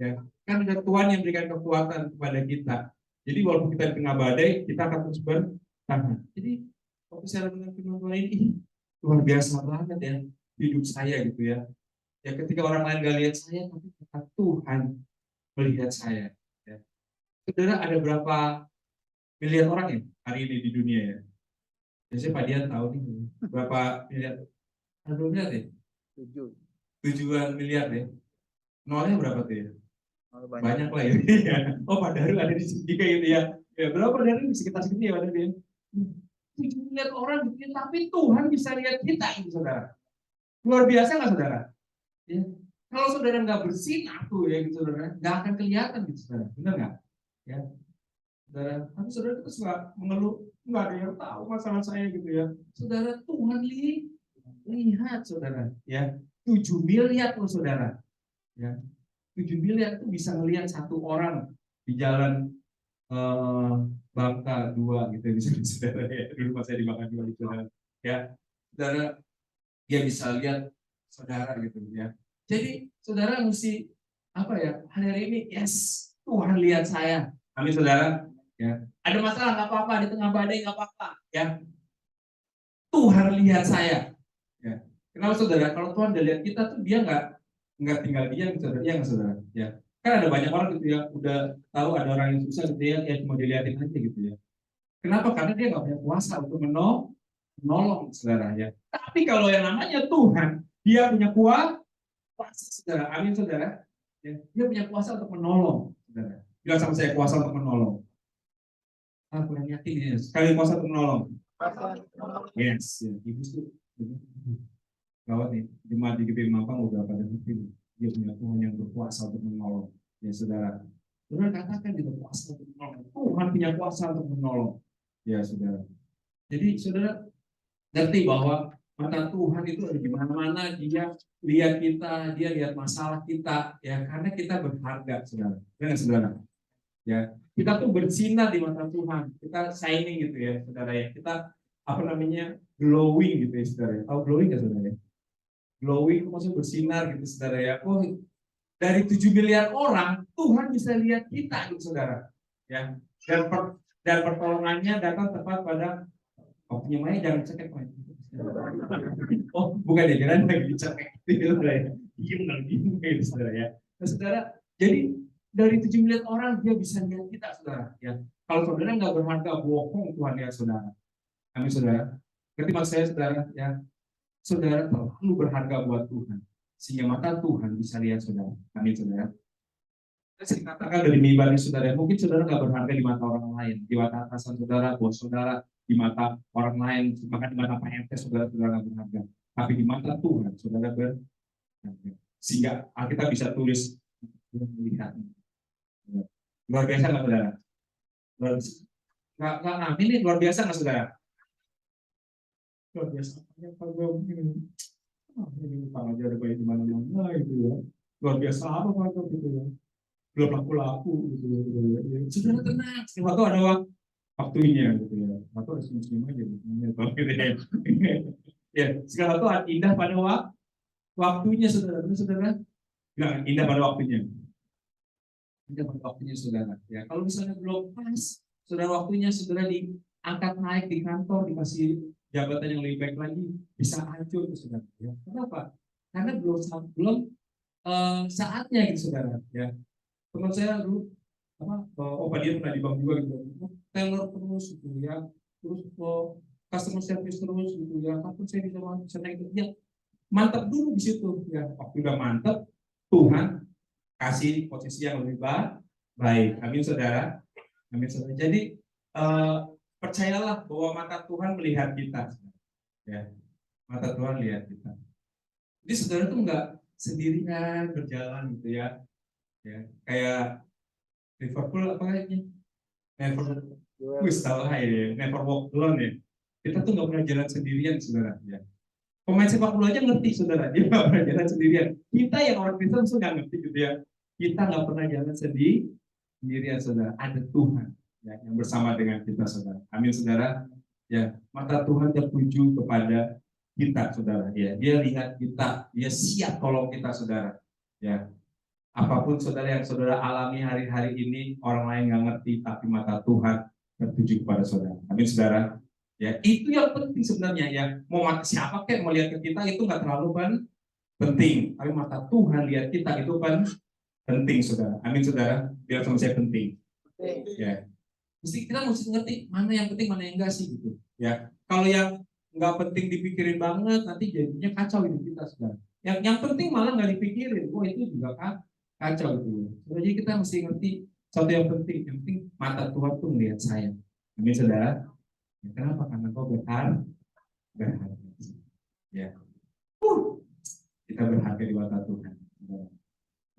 Ya, kan ada Tuhan yang berikan kekuatan kepada kita. Jadi walaupun kita di tengah badai, kita akan terus bertahan. Jadi waktu saya mendengar firman Tuhan ini, luar biasa banget, ya, hidup saya, gitu ya. Ya, ketika orang lain gak lihat saya, tapi Tuhan melihat saya. Ya. Saudara, ada berapa miliar orang ya hari ini di dunia, ya? Biasanya Pak Dian tahu nih berapa miliar? Ada berapa miliar ya? 7 miliar ya. Nolnya berapa tuh ya? Banyak lah ya. Oh, Pak Daru ada di sini kayak gitu ya. Ya, berapa Pak Daru di sekitar segitu ya, Pak Daru? 7 miliar orang gitu, tapi Tuhan bisa lihat kita, itu, saudara. Luar biasa nggak, saudara? Ya. Kalau saudara nggak bersinar tuh, ya, gitu, saudara, nggak akan kelihatan, gitu, saudara. Benar nggak? Ya. Saudara, tapi saudara kita suka mengeluh, nggak ada yang tahu masalah saya, gitu ya. Saudara, Tuhan lihat, saudara, ya. 7 miliar loh, saudara, ya. 7 miliar itu bisa melihat satu orang di jalan Bangka 2, gitu, bisa, saudara, ya. Dulu pas saya di Bangka 2, gitu, saudara, ya. Saudara, dia bisa lihat saudara, gitu, ya. Jadi saudara mesti hari ini, yes, Tuhan lihat saya, amin, saudara. Ya, ada masalah nggak apa-apa, di tengah badai nggak apa-apa, ya. Tuhan lihat saya, ya. Kenapa, saudara? Kalau Tuhan udah lihat kita tuh, dia nggak tinggal diam, saudara, ya nggak, saudara, ya. Kan ada banyak orang, gitu ya, udah tahu ada orang yang susah, gitu ya, cuma dilihatin aja, gitu ya. Kenapa? Karena dia nggak punya kuasa untuk menolong, saudara, ya. Tapi kalau yang namanya Tuhan, dia punya kuasa, saudara, amin, saudara. Ya, dia punya kuasa untuk menolong, saudara. Bilang sama saya, kuasa untuk menolong. Kurang yakin ya. Sekali kuasa untuk menolong. Yes, ya. Ibu tuh gawat nih. Jemaat di GP Mampang udah pada ngerti. Dia punya Tuhan yang berkuasa untuk menolong. Ya, saudara. Saudara katakan dia berkuasa untuk menolong. Tuhan punya kuasa untuk menolong. Ya, saudara. Jadi saudara ngerti bahwa mata Tuhan itu ada di mana-mana. Dia lihat kita, dia lihat masalah kita, ya, karena kita berharga, saudara. Benar, saudara? Ya, kita tuh bersinar di mata Tuhan, kita shining, gitu ya, saudara, ya. Kita glowing, gitu ya, saudara. Tahu glowing nggak, saudara, ya? Glowing itu maksudnya bersinar, gitu, saudara, ya. Oh, dari 7 miliar orang Tuhan bisa lihat kita, gitu, saudara, ya. Dan pertolongannya datang tepat pada waktunya. Maya jangan cekek, Maya. Oh, bukan ya, jangan lagi dicekek, gitu, saudara, ya. Diem, gitu, saudara, ya. Nah, saudara, jadi dari 7 miliar orang dia bisa lihat kita, saudara, ya. Kalau saudara nggak berharga, bohong Tuhan, ya, saudara. Amin, saudara. Ngerti maksud saya, saudara, ya. Saudara terlalu berharga buat Tuhan, sehingga mata Tuhan bisa lihat saudara. Amin, saudara. Saya katakan dari mimbar ini, saudara, mungkin saudara nggak berharga di mata orang lain, di mata atasan saudara, bos saudara, di mata orang lain, bahkan di mata Pak RT saudara nggak berharga. Tapi di mata Tuhan saudara berharga. Sehingga kita bisa tulis melihat. Luar biasa nggak saudara? Luar biasa. Nggak ngamin nih, luar biasa nggak saudara? Luar biasa. Ini utang aja ada baik di mana-mana itu ya. Luar biasa apa Pak gitu ya. Belum laku-laku gitu ya. Saudara tenang, waktu ada waktunya gitu ya. Waktu harus muslim aja gitu ya. Ya, segala sesuatu indah pada waktunya saudara. Saudara bilang indah pada waktunya. Indah pada waktunya saudara. Ya, kalau misalnya belum pas, saudara waktunya saudara diangkat naik di kantor, dikasih jabatan yang lebih baik lagi, bisa hancur saudara. Ya. Kenapa? Karena belum saatnya gitu saudara. Ya, teman saya dulu dia pernah di bank juga gitu, teller terus gitu ya, terus customer service terus gitu ya, kapan saya bisa naik ya, mantap dulu di situ ya. Waktu udah mantap, Tuhan kasih posisi yang lebih baik. Amin saudara. Amin saudara. Jadi percayalah bahwa mata Tuhan melihat kita. Ya, mata Tuhan lihat kita. Jadi saudara tuh nggak sendirian berjalan gitu ya. Ya, kayak Liverpool apa kayaknya? Never walk alone ya. Kita tuh nggak pernah jalan sendirian saudara. Ya. Pemain sepak bola aja ngerti saudara, dia nggak pernah jalan sendirian. Kita yang orang Kristen tuh nggak ngerti gitu ya. Kita nggak pernah jalan sendirian saudara. Ada Tuhan ya, yang bersama dengan kita saudara. Amin saudara. Ya, mata Tuhan tertuju kepada kita saudara. Ya, dia lihat kita, dia siap tolong kita saudara. Ya, apapun saudara yang saudara alami hari-hari ini, orang lain nggak ngerti, tapi mata Tuhan tertuju kepada saudara. Amin saudara. Ya, itu yang penting sebenarnya ya. Mau mata siapa kayak mau lihat ke kita itu nggak terlalu penting. Tapi mata Tuhan lihat kita itu penting saudara. Amin saudara. Biar sama saya penting. Ya. Kita mesti ngerti mana yang penting mana yang enggak sih gitu. Ya. Kalau yang nggak penting dipikirin banget, nanti jadinya kacau hidup kita saudara. Yang penting malah nggak dipikirin. Wah itu juga kacau gitu. Jadi kita mesti ngerti satu yang penting. Yang penting mata Tuhan tuh melihat saya. Amin saudara. Ya, kenapa? Karena kau berharga. Ya. Kita berharga di mata Tuhan.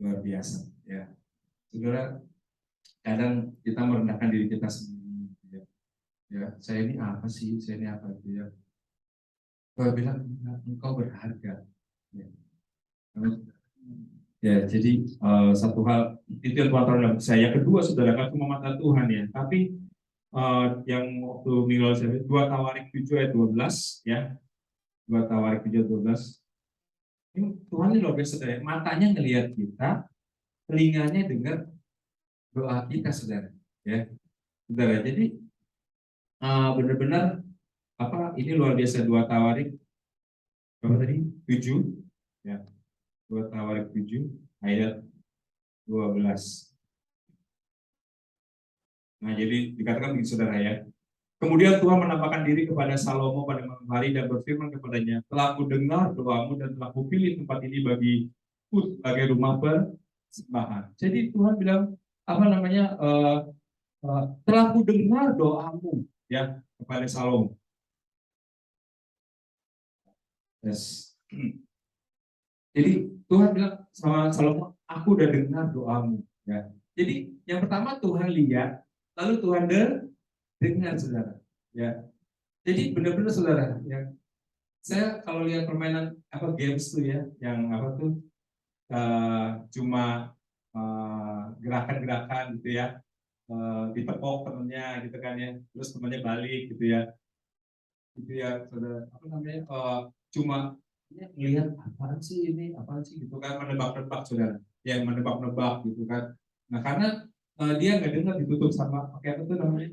Luar biasa. Ya. Saudara, kadang kita merendahkan diri kita sendiri. Ya, saya ini apa sih? Saya ini apa itu ya? Kau bilang engkau berharga. Ya. Ya, jadi satu hal itu yang Tuhan taruh dalam saya. Yang kedua, saudara, kan cuma mata Tuhan ya, tapi yang waktu minggu lalu saya 2 Tawarik 7 ayat 12 ya. 2 Tawarik 7 ayat 12. Ini Tuhan ini luar biasa saudara. Matanya ngelihat kita, telinganya dengar doa kita saudara. Ya. Saudara, jadi benar-benar ini luar biasa. 2 Tawarik berapa tadi? 7 ya. 2 Tawarik 7 ayat 12. Nah, jadi dikatakan begitu saudara ya. Kemudian Tuhan menampakkan diri kepada Salomo pada malam hari dan berfirman kepadanya, telah kudengar doamu dan telah kupilih tempat ini sebagai rumah persembahan. Jadi Tuhan bilang telah kudengar doamu ya kepada Salomo. Yes. Jadi Tuhan bilang sama Salomo, aku udah dengar doamu ya. Jadi yang pertama Tuhan lihat, lalu Tuhan dengar saudara ya. Jadi benar-benar saudara ya. Saya kalau lihat permainan games tuh ya, yang cuma gerakan-gerakan gitu ya, ditepok temennya gitu kan ya, terus temennya balik gitu ya saudara, cuma melihat apaan sih gitu kan, menebak-nebak saudara ya, menebak-nebak gitu kan. Nah karena dia nggak dengar, ditutup sama pakai apa tuh namanya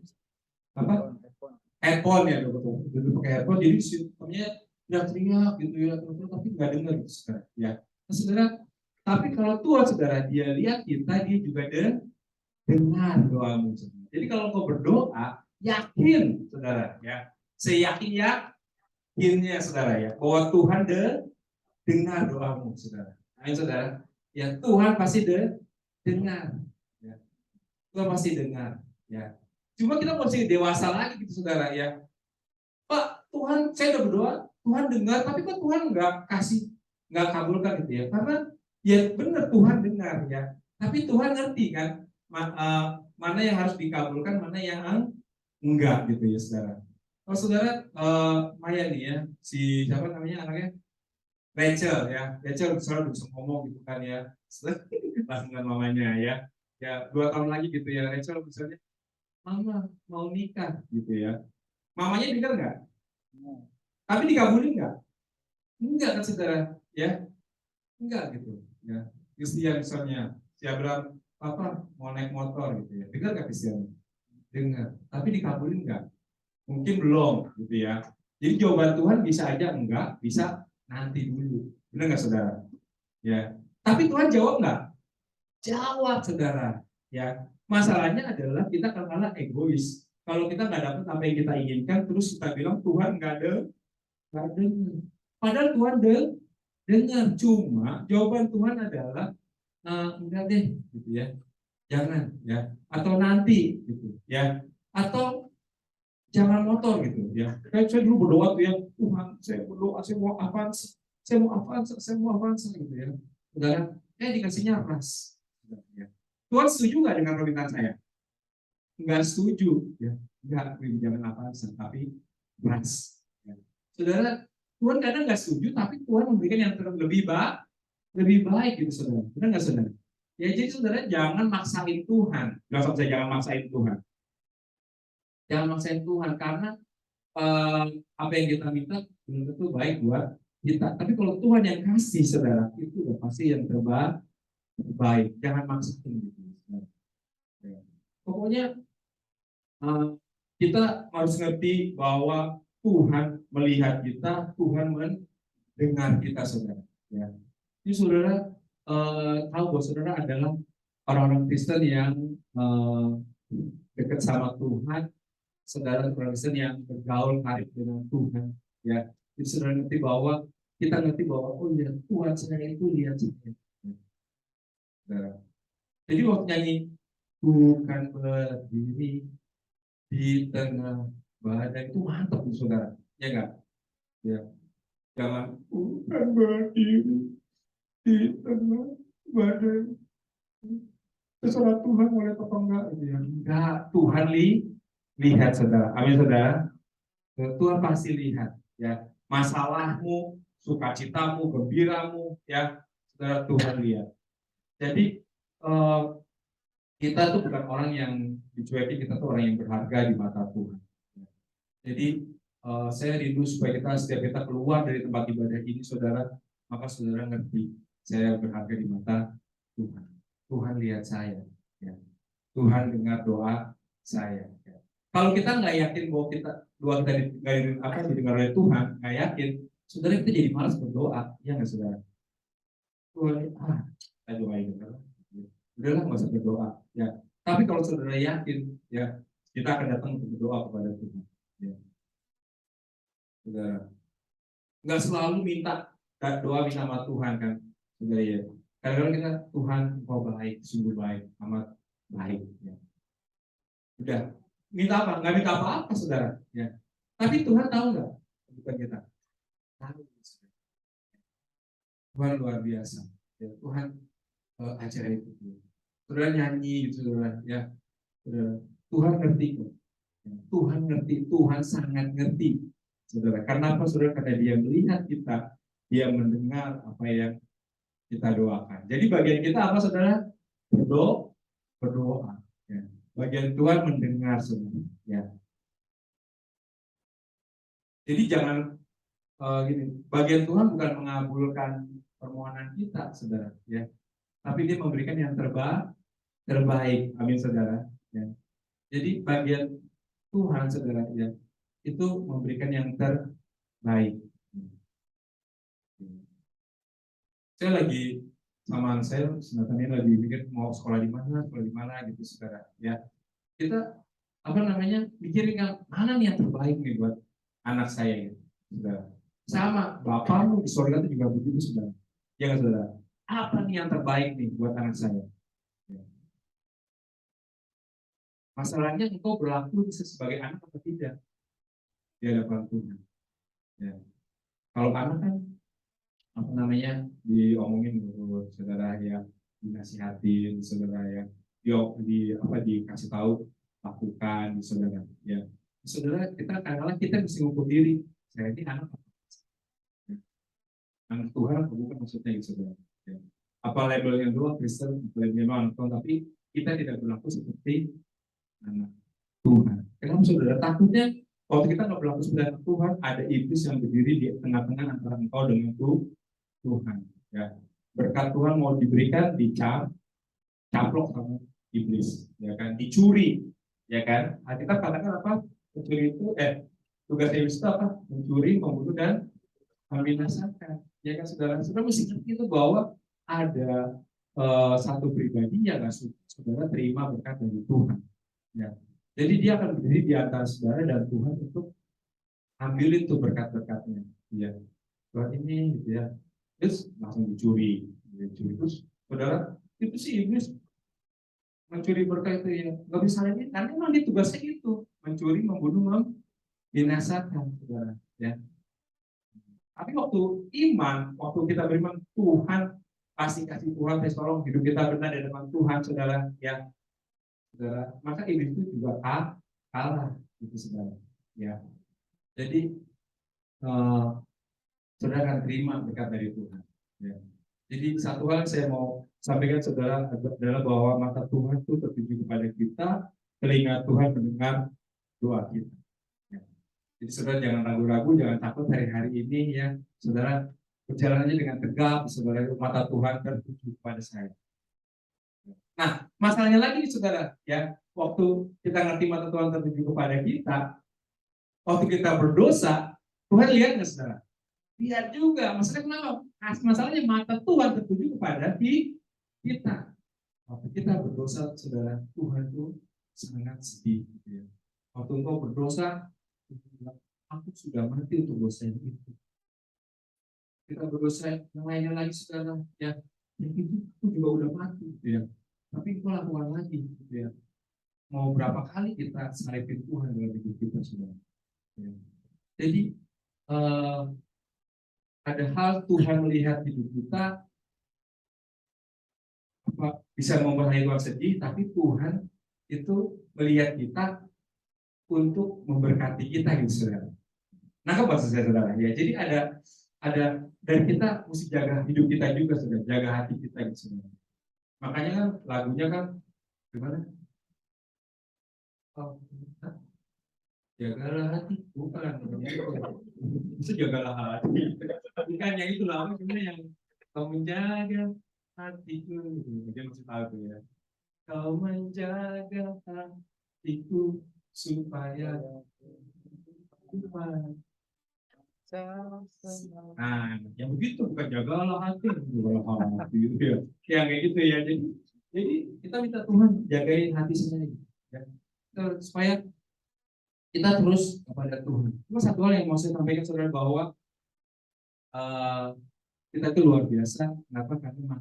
headphone ya, betul pakai headphone, jadi sistemnya teriak gitu ya, tapi nggak dengar gitu saudara ya. Nah, saudara, tapi kalau Tuhan saudara, dia lihat kita, dia juga dengar doamu saudara. Jadi kalau kau berdoa, yakin saudara ya, yakinnya saudara ya, bahwa Tuhan dengar doamu saudara. Amin saudara ya. Tuhan pasti dengar ya. Tuhan pasti dengar ya. Cuma kita mesti dewasa lagi gitu saudara ya. Pak, Tuhan saya udah berdoa, Tuhan dengar, tapi kok Tuhan nggak kabulkan gitu ya. Karena ya benar Tuhan dengar ya, tapi Tuhan ngerti kan mana yang harus dikabulkan, mana yang enggak gitu ya saudara. Kalau saudara Maya nih ya, si siapa namanya anaknya? Rachel ya, Rachel misalnya bisa ngomong gitu kan ya, langsung dengan mamanya ya 2 tahun lagi gitu ya, Rachel misalnya, mama mau nikah gitu ya, mamanya dengar nggak? Tapi dikabulin nggak? Enggak kan saudara, ya enggak gitu ya. Christian misalnya, si Abraham, papa mau naik motor gitu ya, dengar nggak Christian? Dengar, tapi dikabulin nggak? Mungkin belum gitu ya. Jadi jawaban Tuhan bisa aja enggak, bisa nanti dulu. Benar nggak saudara? Ya. Tapi Tuhan jawab nggak? Jawab saudara. Ya. Masalahnya adalah kita kadang-kadang egois. Kalau kita nggak dapat apa yang kita inginkan, terus kita bilang Tuhan nggak dengar. Padahal Tuhan dengar. Cuma jawaban Tuhan adalah enggak deh, gitu ya. Jangan, ya. Atau nanti, gitu, ya. Atau jangan motor gitu ya. Saya dulu berdoa tuh ya, Tuhan saya berdoa saya mau avance, saya mau avance gitu ya. Saudara, dikasihnya ras. Ya. Tuhan setuju nggak dengan permintaan saya? Nggak setuju, ya. Nggak, jangan avance, tapi ras. Ya. Saudara, Tuhan kadang nggak setuju, tapi Tuhan memberikan yang lebih baik gitu saudara. Benar nggak saudara? Ya jadi saudara jangan maksain Tuhan. Nggak usah jangan maksain Tuhan. Jangan maksain Tuhan karena apa yang kita minta belum tentu baik buat kita. Tapi kalau Tuhan yang kasih saudara, itu udah pasti yang terbaik. Jangan maksain gitu. Ya. Pokoknya kita harus ngerti bahwa Tuhan melihat kita, Tuhan mendengar kita saudara. Ya. Ini saudara tahu bahwa saudara adalah orang-orang Kristen yang dekat sama Tuhan, saudara Kristen yang bergaul karib dengan Tuhan, ya. Jadi saudara ngerti bahwa kita ngerti bahwa oh ya Tuhan saya itu lihat saya. Saudara. Jadi waktu nyanyi bukan berdiri di tengah badai itu mantap tuh saudara, ya enggak? Ya, jangan bukan berdiri di tengah badai. Terserah Tuhan boleh apa enggak gitu ya. Enggak, Tuhan lihat saudara. Amin saudara. Tuhan pasti lihat ya masalahmu, sukacitamu, gembiramu ya saudara Tuhan lihat. Jadi kita tuh bukan orang yang dicuekin, kita tuh orang yang berharga di mata Tuhan. Jadi saya rindu supaya setiap kita keluar dari tempat ibadah ini saudara, maka saudara ngerti saya berharga di mata Tuhan. Tuhan lihat saya, ya. Tuhan dengar doa saya. Ya. Kalau kita nggak yakin bahwa doa kita didengar oleh Tuhan, nggak yakin, saudara kita jadi malas berdoa, ya nggak saudara? Tuhan, saya doain, udahlah nggak usah berdoa, ya. Tapi kalau saudara yakin, ya kita akan datang untuk berdoa kepada Tuhan. Ya. Saudara, nggak selalu minta doa sama Tuhan kan, saudara ya. Kadang-kadang kita Tuhan engkau baik, sungguh baik, amat baik. Ya. Udah, minta apa? Nggak minta apa-apa, saudara. Ya. Tapi Tuhan tahu nggak kebutuhan kita? Tahu. Tuhan luar biasa. Ya, Tuhan ajaib. Saudara nyanyi, gitu, saudara. Ya, saudara. Tuhan ngerti kok. Ya, Tuhan ngerti. Tuhan sangat ngerti, saudara. Karena apa, saudara? Karena Dia melihat kita, Dia mendengar apa yang kita doakan. Jadi bagian kita apa saudara? Berdoa. Ya. Bagian Tuhan mendengar saudara. Ya. Jadi jangan gini. Bagian Tuhan bukan mengabulkan permohonan kita saudara. Ya. Tapi Dia memberikan yang terbaik. Amin saudara. Ya. Jadi bagian Tuhan saudara ya itu memberikan yang terbaik. Saya lagi sama saya sebenarnya lagi mikir mau sekolah di mana gitu saudara ya. Kita mikirin yang mana nih yang terbaik nih buat anak saya gitu saudara. Sama bapakmu di surga itu juga begitu saudara, ya kan saudara? Apa nih yang terbaik nih buat anak saya ya. Masalahnya engkau berlaku sebagai anak atau tidak di hadapan Tuhan ya. Kalau anak kan diomongin dulu saudara ya, dinasihatin saudara ya, dikasih tahu lakukan, saudara. Ya, saudara, kita kadang-kadang kita mesti ngukur diri. Saya ini anak apa? Anak Tuhan atau bukan, maksudnya gitu, saudara. Ya. Apa labelnya doang Kristen, apa labelnya non, tapi kita tidak berlaku seperti anak Tuhan. Kenapa, saudara? Takutnya waktu kita nggak berlaku seperti anak Tuhan, ada iblis yang berdiri di tengah-tengah antara engkau dengan Tuhan. Ya. Berkat Tuhan mau diberikan, caplok sama iblis, ya kan? Dicuri, ya kan? Kita katakan apa? Mencuri itu, tugas iblis itu apa? Mencuri, membunuh, dan membinasakan. Ya kan, saudara? Saudara mesti ngerti itu bahwa ada satu pribadi yang nggak suka saudara terima berkat dari Tuhan. Ya. Jadi dia akan berdiri di antara saudara dan Tuhan untuk ambilin tuh berkat-berkatnya. Ya. Tuhan ini, gitu ya. Terus langsung dicuri. Terus, saudara, itu sih iblis mencuri berkat itu ya nggak bisa lagi, karena memang dia tugasnya itu mencuri, membunuh, membinasakan, saudara. Ya. Tapi waktu kita beriman, Tuhan kasih Tuhan, tolong hidup kita benar di depan Tuhan, saudara. Ya, saudara. Maka iblis itu juga kalah, gitu, saudara. Ya. Jadi saudara akan terima berkat dari Tuhan. Ya. Jadi satu hal saya mau sampaikan, saudara, adalah bahwa mata Tuhan itu tertuju kepada kita, telinga Tuhan mendengar doa kita. Ya. Jadi saudara jangan ragu-ragu, jangan takut hari-hari ini, ya, saudara, berjalannya dengan tegap, saudara, mata Tuhan tertuju kepada saya. Nah, masalahnya lagi, saudara, ya, waktu kita ngerti mata Tuhan tertuju kepada kita, waktu kita berdosa, Tuhan lihat nggak, saudara? Lihat juga. Masalahnya kenapa? Masalahnya mata Tuhan tertuju kepada kita. Waktu kita berdosa, saudara, Tuhan itu sangat sedih. Gitu ya. Waktu engkau berdosa, aku sudah mati untuk dosa itu. Kita berdosa yang lainnya lagi, saudara, ya, itu aku juga udah mati, gitu ya. Tapi engkau lakukan lagi, gitu ya. Mau berapa kali kita salibin Tuhan dalam hidup kita, saudara. Ya. Jadi ada hal Tuhan melihat hidup kita bisa membuat Tuhan sedih, tapi Tuhan itu melihat kita untuk memberkati kita, gitu, saudara. Nah, maksud saya, saudara, ya. Jadi ada dan kita mesti jaga hidup kita juga, saudara, jaga hati kita, gitu, saudara. Makanya kan lagunya kan gimana? Jagalah hatiku, kan? Itu jagalah hati. Bukan yang itu lah, sebenarnya yang kau menjaga hatiku, dia masih tahu ya. Kau menjaga hatiku supaya nah, yang begitu bukan jagalah hati, gitu ya. Yang kayak gitu ya. Jadi kita minta Tuhan jagain hati sendiri, ya. Supaya kita terus kepada Tuhan. Cuma satu hal yang mau saya sampaikan, saudara, bahwa kita itu luar biasa. Kenapa? Karena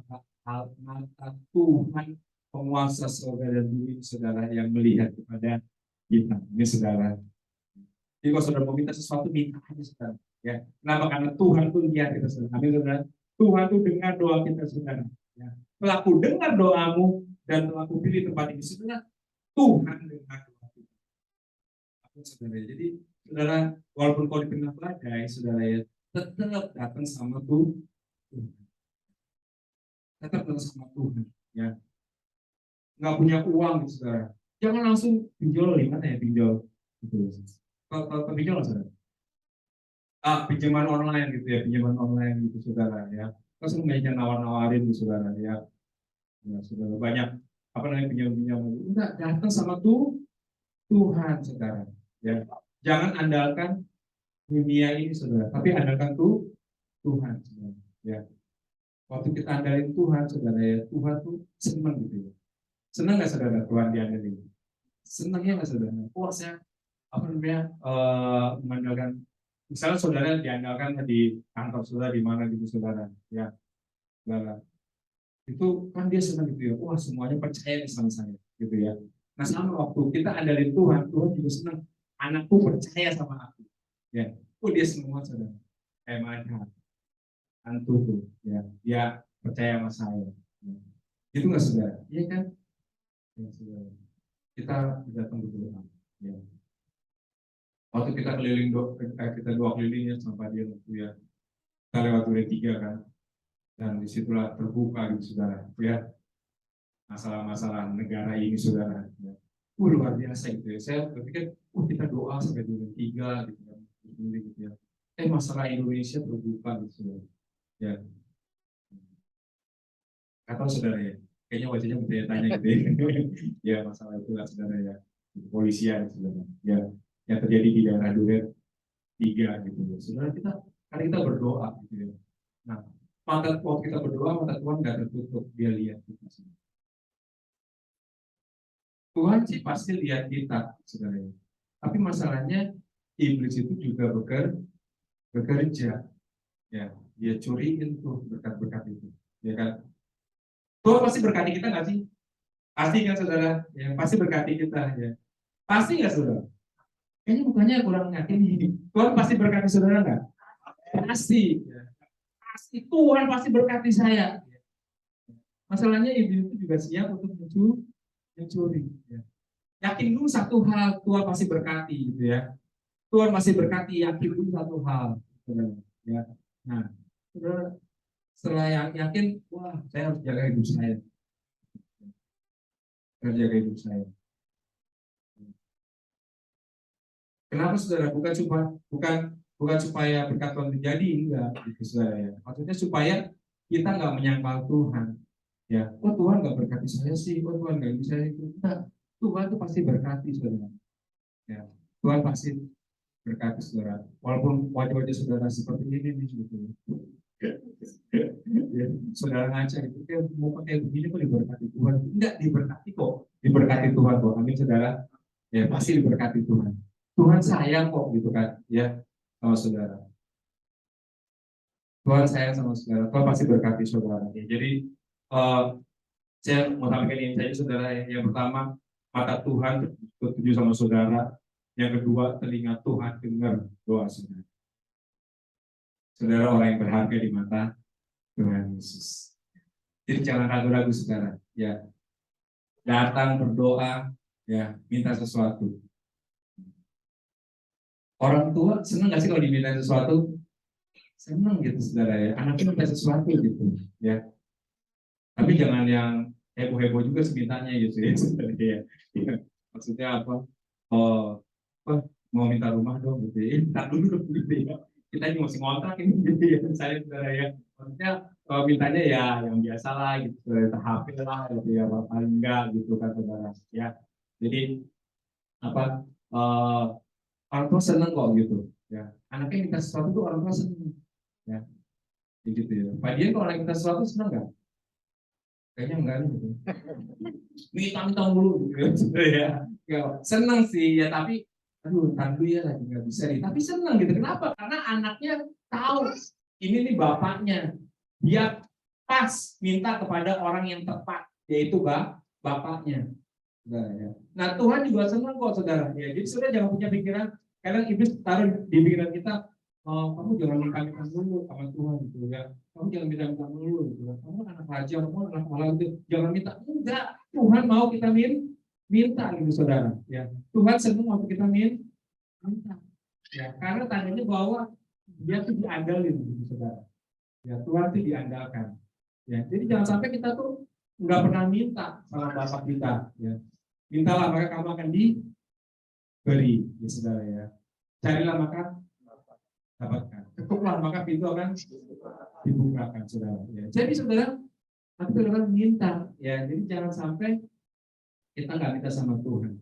mata Tuhan, penguasa surga dan bumi, saudara, yang melihat kepada kita. Ini, saudara. Jadi kalau saudara mau minta sesuatu, minta aja, saudara. Ya. Kenapa? Karena Tuhan tuh lihat kita, saudara. Amin, saudara. Tuhan tuh dengar doa kita, saudara. Ya. Pelaku dengar doamu dan pelaku pilih tempat ini, saudara. Tuhan dengar doa kita. Saudara. Jadi, saudara, walaupun kau di tengah badai, saudara, ya, tetap datang sama Tuhan. Tetap datang sama Tuhan, ya. Nggak punya uang, gitu, saudara. Jangan langsung pinjol, gimana ya pinjol? Gitu. Kalau pinjol, saudara. Pinjaman online, gitu ya, pinjaman online, gitu, saudara, ya. Terus banyak nawar-nawarin, gitu, saudara, ya. Ya, saudara, banyak apa namanya pinjam-pinjam. Enggak, datang sama Tuhan, saudara. Ya, jangan andalkan dunia ini, saudara, tapi andalkan Tuhan, saudara. Ya, waktu kita andalin Tuhan, saudara, ya, Tuhan tuh senang, gitu ya. Senang nggak, saudara, Tuhan diandalin? Senangnya nggak, saudara? Puasnya apa namanya mengandalkan, misalnya saudara diandalkan di kantor saudara, di mana gitu, saudara, ya, saudara. Itu kan dia senang, gitu ya. Wah, semuanya percaya sama saya, gitu ya. Nah, sama waktu kita andalin Tuhan, Tuhan juga senang. Anakku percaya sama aku, ya. Dia semua, saudara. Kayak mana? Antu tuh, ya. Dia percaya sama saya. Ya. Itu nggak, saudara? Iya kan? Ya, saudara. Kita datang berdoa. Ya. Waktu kita kita doa kelilingnya sampai dia ya. Kita lewat duren 3 kan, dan disitulah terbuka gitu saudara. Ya, masalah-masalah negara ini saudara. Ya. Luar biasa gitu ya. Saya berpikir, kita doa sampai duren 3 gitu kan, gitu ya. Masalah Indonesia terbuka gitu saudara. Ya, kata saudara ya. Kayaknya wajahnya bertanya-tanya gitu ya. Ya masalah itulah saudara ya. Kepolisian saudara. Ya, yang terjadi di daerah duren 3 gitu ya. Saudara karena kita berdoa gitu ya. Nah, waktu kita berdoa, mata Tuhan nggak tertutup, dia lihat kita. Tuhan sih pasti lihat kita, saudara. Tapi masalahnya iblis itu juga bekerja, ya. Dia curiin tuh berkat-berkat itu, ya kan? Tuhan pasti berkati kita nggak sih? Pasti kan, saudara? Ya, pasti berkati kita, ya. Pasti nggak, saudara? Kayaknya bukannya kurang yakin ini. Tuhan pasti berkati saudara nggak? Pasti. Ya. Pasti Tuhan pasti berkati saya. Masalahnya iblis itu juga siap untuk mencuri. Ya. Yakin dulu satu hal, Tuhan pasti berkati, gitu ya. Tuhan pasti berkati, yakin dulu satu hal, ya. Nah, setelah yakin, wah, saya harus jaga hidup saya. Harus jaga hidup saya. Kenapa, saudara? Bukan supaya berkat Tuhan terjadi, enggak, gitu, saudara ya. Maksudnya supaya kita nggak menyangkal Tuhan. Ya, Tuhan nggak berkati saya sih, Tuhan nggak bisa itu. Nah, Tuhan itu pasti berkati, saudara. Ya, Tuhan pasti berkati saudara. Walaupun wajah-wajah saudara seperti ini nih sebetulnya. Ya, saudara ngaca itu kayak muka kayak begini kok diberkati Tuhan. Enggak diberkati kok. Diberkati Tuhan kok. Amin saudara. Ya, pasti diberkati Tuhan. Tuhan sayang kok gitu kan, ya, sama saudara. Tuhan sayang sama saudara. Tuhan pasti berkati saudara. Ya, jadi saya mau sampaikan ini saja saudara. Yang pertama, mata Tuhan tertuju sama saudara. Yang kedua, telinga Tuhan dengar doa saudara. Saudara orang yang berharga di mata Tuhan Yesus. Jadi jangan ragu-ragu saudara. Ya, datang berdoa, ya, minta sesuatu. Orang tua senang nggak sih kalau diminta sesuatu? Senang gitu saudara ya. Anaknya minta sesuatu gitu, ya. Tapi jangan yang heboh-heboh juga semintanya gitu ya, saudara ya. Maksudnya apa? Mau minta rumah dong gitu ya. Minta dulu dong gitu ya. Kita ini masih ngontrak ini gitu ya, saya saudara ya. Maksudnya mintanya ya yang biasa lah gitu, saudara, HP lah gitu ya, paling enggak gitu kan saudara ya. Jadi apa? Orang tua seneng kok gitu ya. Anaknya minta sesuatu tuh orang tua seneng ya. Gitu ya. Pak Dian kalau minta sesuatu seneng nggak? Kayaknya enggak nih gitu. Minta mulu gitu ya. Seneng sih ya, tapi aduh, ntar dulu ya lagi nggak bisa nih. Tapi seneng gitu. Kenapa? Karena anaknya tahu ini nih bapaknya. Dia pas minta kepada orang yang tepat, yaitu bapaknya. Saudara, ya. Nah, Tuhan juga senang kok saudara. Ya, jadi saudara jangan punya pikiran. Kadang iblis taruh di pikiran kita, kamu jangan minta dulu sama Tuhan gitu ya. Kamu jangan minta dulu gitu. Kamu anak raja, kamu anak Allah gitu. Jangan minta. Enggak. Tuhan mau kita minta gitu saudara. Ya, Tuhan senang waktu kita minta. Ya, karena tandanya bahwa dia tuh diandalkan gitu saudara. Ya, Tuhan tuh diandalkan. Ya, jadi jangan sampai kita tuh nggak pernah minta sama Bapak kita. Ya. Mintalah maka kamu akan diberi, ya saudara ya. Carilah maka dapatkan. Ketuklah maka pintu akan dibukakan, saudara. Ya. Jadi saudara, tapi saudara minta, ya. Jadi jangan sampai kita nggak minta sama Tuhan,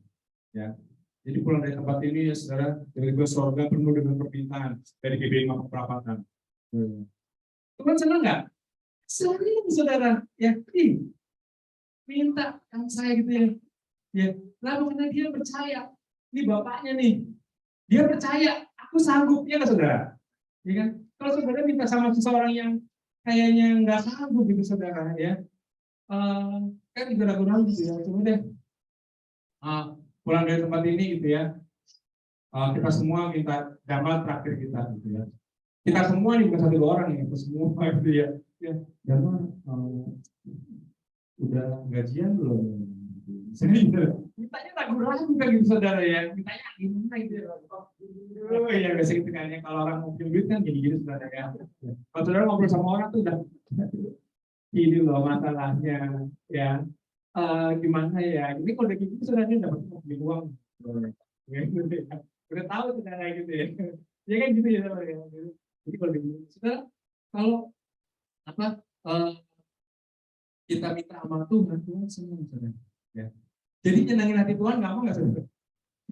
ya. Jadi pulang dari tempat ini, ya saudara, dari surga penuh dengan permintaan dari GBI Mako Perapatan. Tuhan senang nggak? Senang, saudara. Ya, minta sama saya gitu ya. Ya, lalu karena dia percaya, ini bapaknya nih, dia percaya, aku sanggup, ya nggak saudara? Ya kan? Kalau saudara minta sama seseorang yang kayaknya nggak sanggup gitu saudara, ya, kan juga ragu-ragu gitu ya. Coba deh, pulang dari tempat ini gitu ya, kita semua minta damai terakhir kita gitu ya. Kita semua nih bukan satu orang ya, kita semua gitu ya. Ya, damai, udah gajian belum? Mintanya ragu-ragu kan gitu saudara ya, mintanya gimana gitu ya. Oh ya biasa gitu kan ya, kalau orang mau pinjam duit kan gini-gini saudara ya. Kalau saudara ngobrol sama orang tuh udah ini loh masalahnya ya. Gimana ya, ini kalau udah gitu saudara dapat uang. Udah tahu saudara gitu ya. Ya kan gitu ya saudara ya. Jadi kalau gitu, saudara kalau apa kita minta sama Tuhan, Tuhan senang saudara. Ya. Jadi nyenangin hati Tuhan gampang nggak saudara?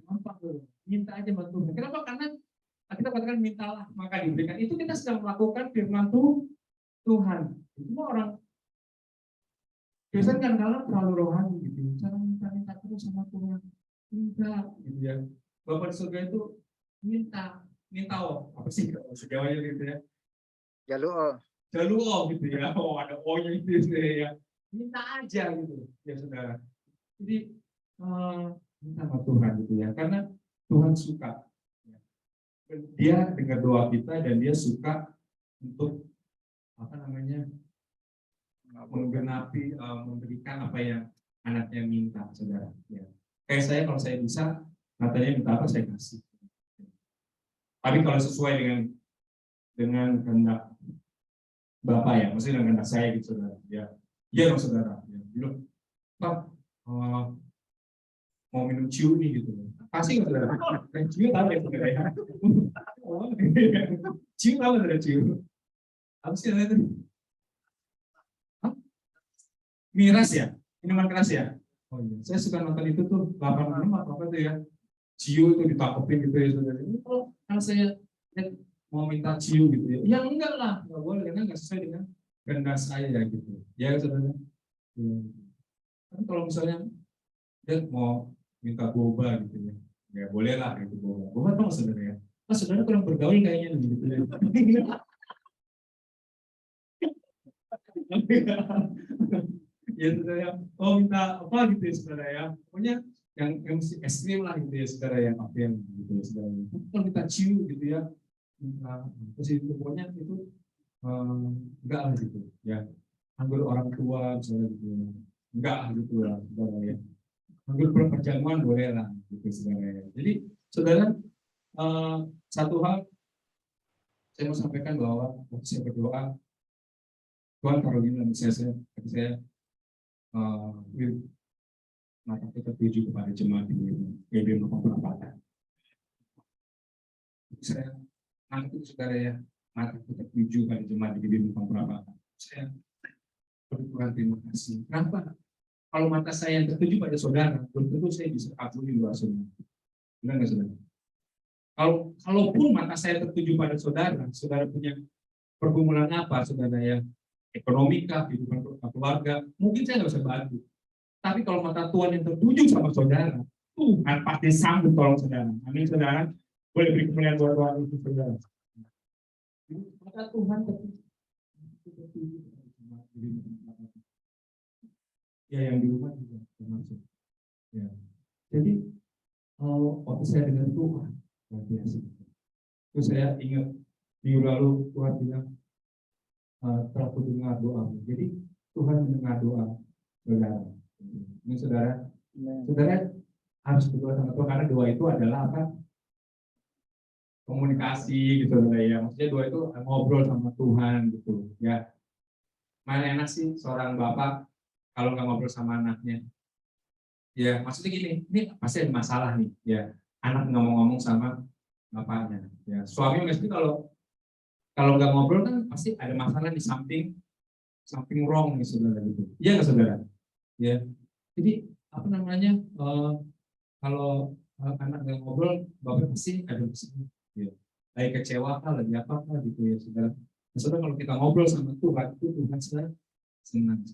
Gampang tuh. Minta aja sama Tuhan. Kenapa? Karena kita katakan mintalah maka diberikan. Itu kita sedang melakukan firman Tuhan. Itu orang Kristen kan kalau terlalu rohani gitu. Cara minta terus sama Tuhan. Minta gitu ya. Bapak di surga itu minta apa sih kalau sejawanya gitu ya? Jaluo gitu ya. Oh ada O-nya itu ya. Minta aja gitu ya saudara. Jadi minta sama Tuhan gitu ya, karena Tuhan suka. Dia dengar doa kita dan dia suka untuk menggenapi, memberikan apa yang anaknya minta, saudara. Ya. Kayak saya kalau saya bisa, katanya minta apa saya kasih. Tapi kalau sesuai dengan kehendak Bapak ya, maksudnya dengan kehendak saya gitu, saudara. Ya, iya dong saudara. Ya, bilang, Pak, mau minum ciu nih gitu. Kasih nggak saudara? Ciu tahu ya saudara ya? Ciu tahu saudara ciu? Apa sih namanya itu? Miras ya? Minuman keras ya? Oh iya, saya suka nonton itu tuh 86 atau apa tuh ya? Ciu itu ditangkepin gitu ya saudara. Ini kalau saya mau minta ciu gitu ya? Ya enggak lah, nggak boleh karena nggak sesuai dengan kehendak saya gitu. Ya saudara. Tapi kalau misalnya dia mau minta boba gitu ya boleh lah gitu boba tau saudara ya, saudara kurang bergaul kayaknya gitu ya. Ya saudara ya, minta apa gitu ya saudara ya, pokoknya yang es krim lah gitu ya saudara ya, apa yang gitu ya saudara. Kalau kita cium gitu ya, terus itu pokoknya itu enggak lah gitu ya, anggur orang tua misalnya gitu ya. Enggak gitu lah saudara ya. Anggur perjamuan boleh lah gitu saudara. Jadi saudara, satu hal saya mau sampaikan bahwa waktu saya berdoa Tuhan taruh ini dalam saya mata kita tuju kepada jemaat di GBM Perapatan. Saya nanti saudara ya, mata kita tuju pada jemaat di GBM Perapatan. Saya berdoa terima kasih. Kenapa? Kalau mata saya yang tertuju pada saudara, belum tentu saya bisa kabulin doa saudara. Benar nggak saudara? Kalaupun mata saya tertuju pada saudara, saudara punya pergumulan apa, saudara ya, ekonomi kah, kehidupan keluarga, mungkin saya nggak bisa bantu. Tapi kalau mata Tuhan yang tertuju sama saudara, Tuhan pasti sanggup tolong saudara. Amin saudara. Boleh beri kemuliaan buat Tuhan untuk saudara. Mata Tuhan tertuju. Ya yang di rumah juga termasuk. Ya. Jadi waktu saya dengar Tuhan luar biasa. Terus saya ingat minggu lalu Tuhan bilang telah mendengar doa. Jadi Tuhan mendengar doa saudara. Ini saudara harus berdoa sama Tuhan karena doa itu adalah apa? Komunikasi gitu ya. Maksudnya doa itu ngobrol sama Tuhan gitu. Ya. Mana enak sih seorang bapak kalau nggak ngobrol sama anaknya, ya maksudnya gini, ini pasti ada masalah nih, ya anak ngomong-ngomong sama bapaknya, ya suami mesti kalau nggak ngobrol kan pasti ada masalah di samping wrong nih saudara gitu, iya nggak saudara, ya jadi apa namanya kalau anak nggak ngobrol, bapak pasti ada masalah, ya lagi kecewa kah, lagi apa kah gitu ya saudara. Nah, saudara kalau kita ngobrol sama Tuhan itu Tuhan senang.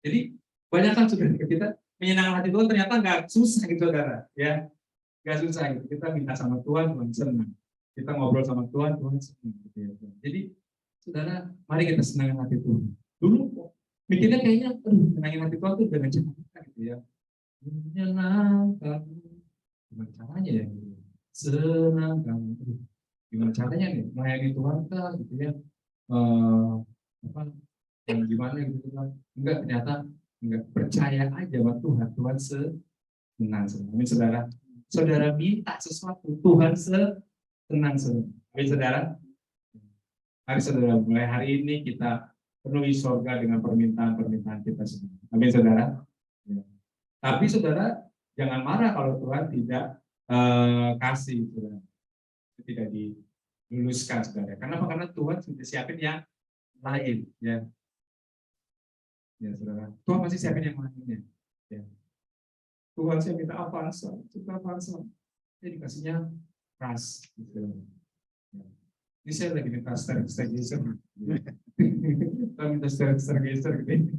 Jadi banyak kan saudara kita menyenangkan hati Tuhan ternyata nggak susah gitu saudara, ya nggak susah gitu. Kita minta sama Tuhan senang, kita ngobrol sama Tuhan senang gitu ya. Jadi saudara, mari kita senangkan hati Tuhan. Dulu mikirnya kayaknya, senangin hati Tuhan tuh dengan cara gitu ya, menyenangkan, gimana caranya ya? Senangkan, gimana caranya nih melayani Tuhan kah gitu ya? Yang gimana gitu kan? Enggak, ternyata Enggak, percaya aja sama Tuhan. Tuhan senang. Amin saudara. Saudara minta sesuatu, Tuhan senang. Amin saudara. Mari saudara, mulai hari ini kita penuhi surga dengan permintaan-permintaan kita semua. Amin saudara. Ya. Tapi saudara jangan marah kalau Tuhan tidak kasih, saudara. Tidak diluluskan, saudara. Kenapa? Karena Tuhan sudah siapin yang lain, ya. Ya, saudara. Tuhan masih siapin yang lainnya. Ya. Tuhan saya minta Avanza, Jadi dikasihnya ras, gitu. Ya. Ini saya lagi minta stargazer. Kita minta stargazer, gitu.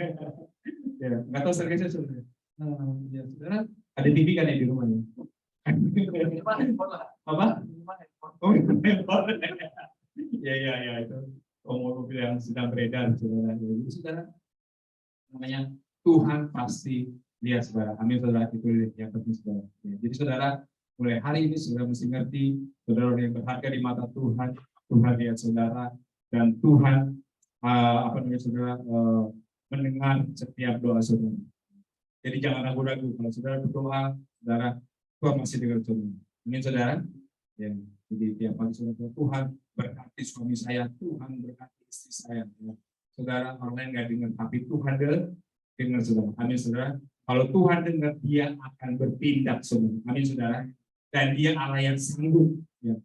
Ya, nggak tahu stargazer, saudara. Ya, saudara, ada TV kan ya di rumahnya? Apa? Oh, ya itu mobil yang sedang beredar, saudara. Jadi saudara, namanya Tuhan pasti lihat, saudara. Amin saudara, itu yang penting, saudara. Ya, jadi saudara, mulai hari ini saudara mesti ngerti, saudara yang berharga di mata Tuhan. Tuhan lihat saudara, dan Tuhan saudara mendengar setiap doa saudara. Jadi jangan ragu-ragu kalau saudara berdoa, saudara, Tuhan masih dengar saudara. Amin saudara. Ya, jadi tiap pagi saudara, Tuhan berkati suami saya, Tuhan berkati istri saya. Ya. Saudara, orang lain nggak dengar, tapi Tuhan dengar saudara. Amin saudara. Kalau Tuhan dengar, dia akan bertindak saudara. Amin saudara. Dan dia Allah yang sanggup. Ya.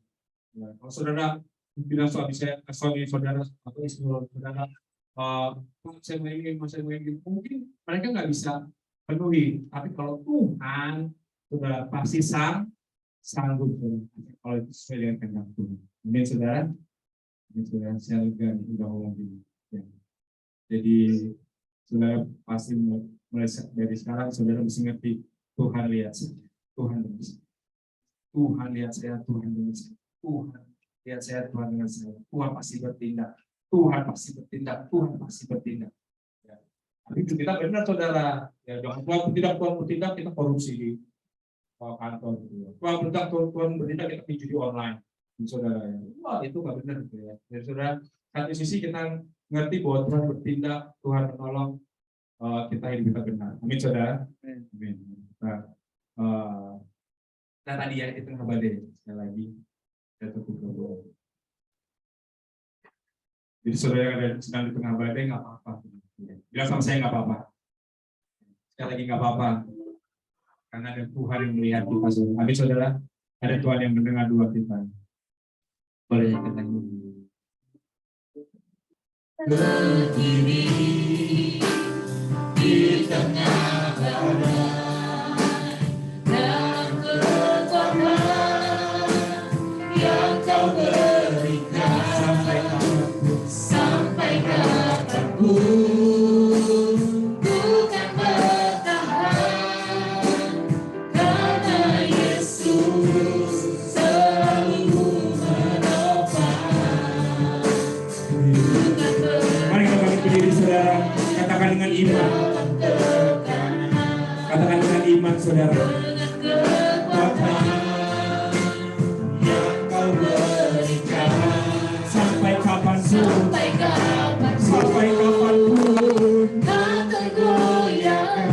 Ya. Kalau saudara bilang suami saudara atau istri saudara, saya mau ini, mungkin mereka nggak bisa penuhi. Tapi kalau Tuhan, saudara pasti sanggup, saudara. Kalau itu sesuai dengan kehendak Tuhan. Amin saudara. Amin saudara. Saya lega udah ngomong gini. Ya. Jadi saudara pasti mulai dari sekarang saudara mesti ngerti, Tuhan lihat saya, Tuhan dengar saya. Tuhan lihat saya, Tuhan dengar saya. Tuhan lihat saya, Tuhan dengar saya. Tuhan pasti bertindak. Tuhan pasti bertindak. Ya. Tapi itu kita benar saudara. Ya, jangan Tuhan bertindak kita korupsi di kantor gitu ya. Tuhan bertindak kita judi online, saudara. Wah, itu nggak benar gitu ya. Jadi saudara, satu sisi kita ngerti bahwa Tuhan bertindak, Tuhan menolong, kita hidup kita benar. Amin saudara. Amin. Nah tadi ya, itu tengah badai. Sekali lagi kita tutup doa. Jadi saudara yang ada sedang di tengah badai nggak apa-apa. Bilang sama saya nggak apa-apa. Sekali lagi nggak apa-apa. Karena ada Tuhan yang melihat kita semua. Amin saudara. Ada Tuhan yang mendengar doa kita. Boleh kita nyanyi. Berdiri di tengah badai dan kekuatan yang kau berikan sampai kapanpun ku kan bertahan karena Yesus selalu menopang. Mari kita bangkit berdiri saudara, katakan dengan iman. Katakan dengan iman saudara. Katakan yang kau berikan sampai kapanpun, tak tergoyahkan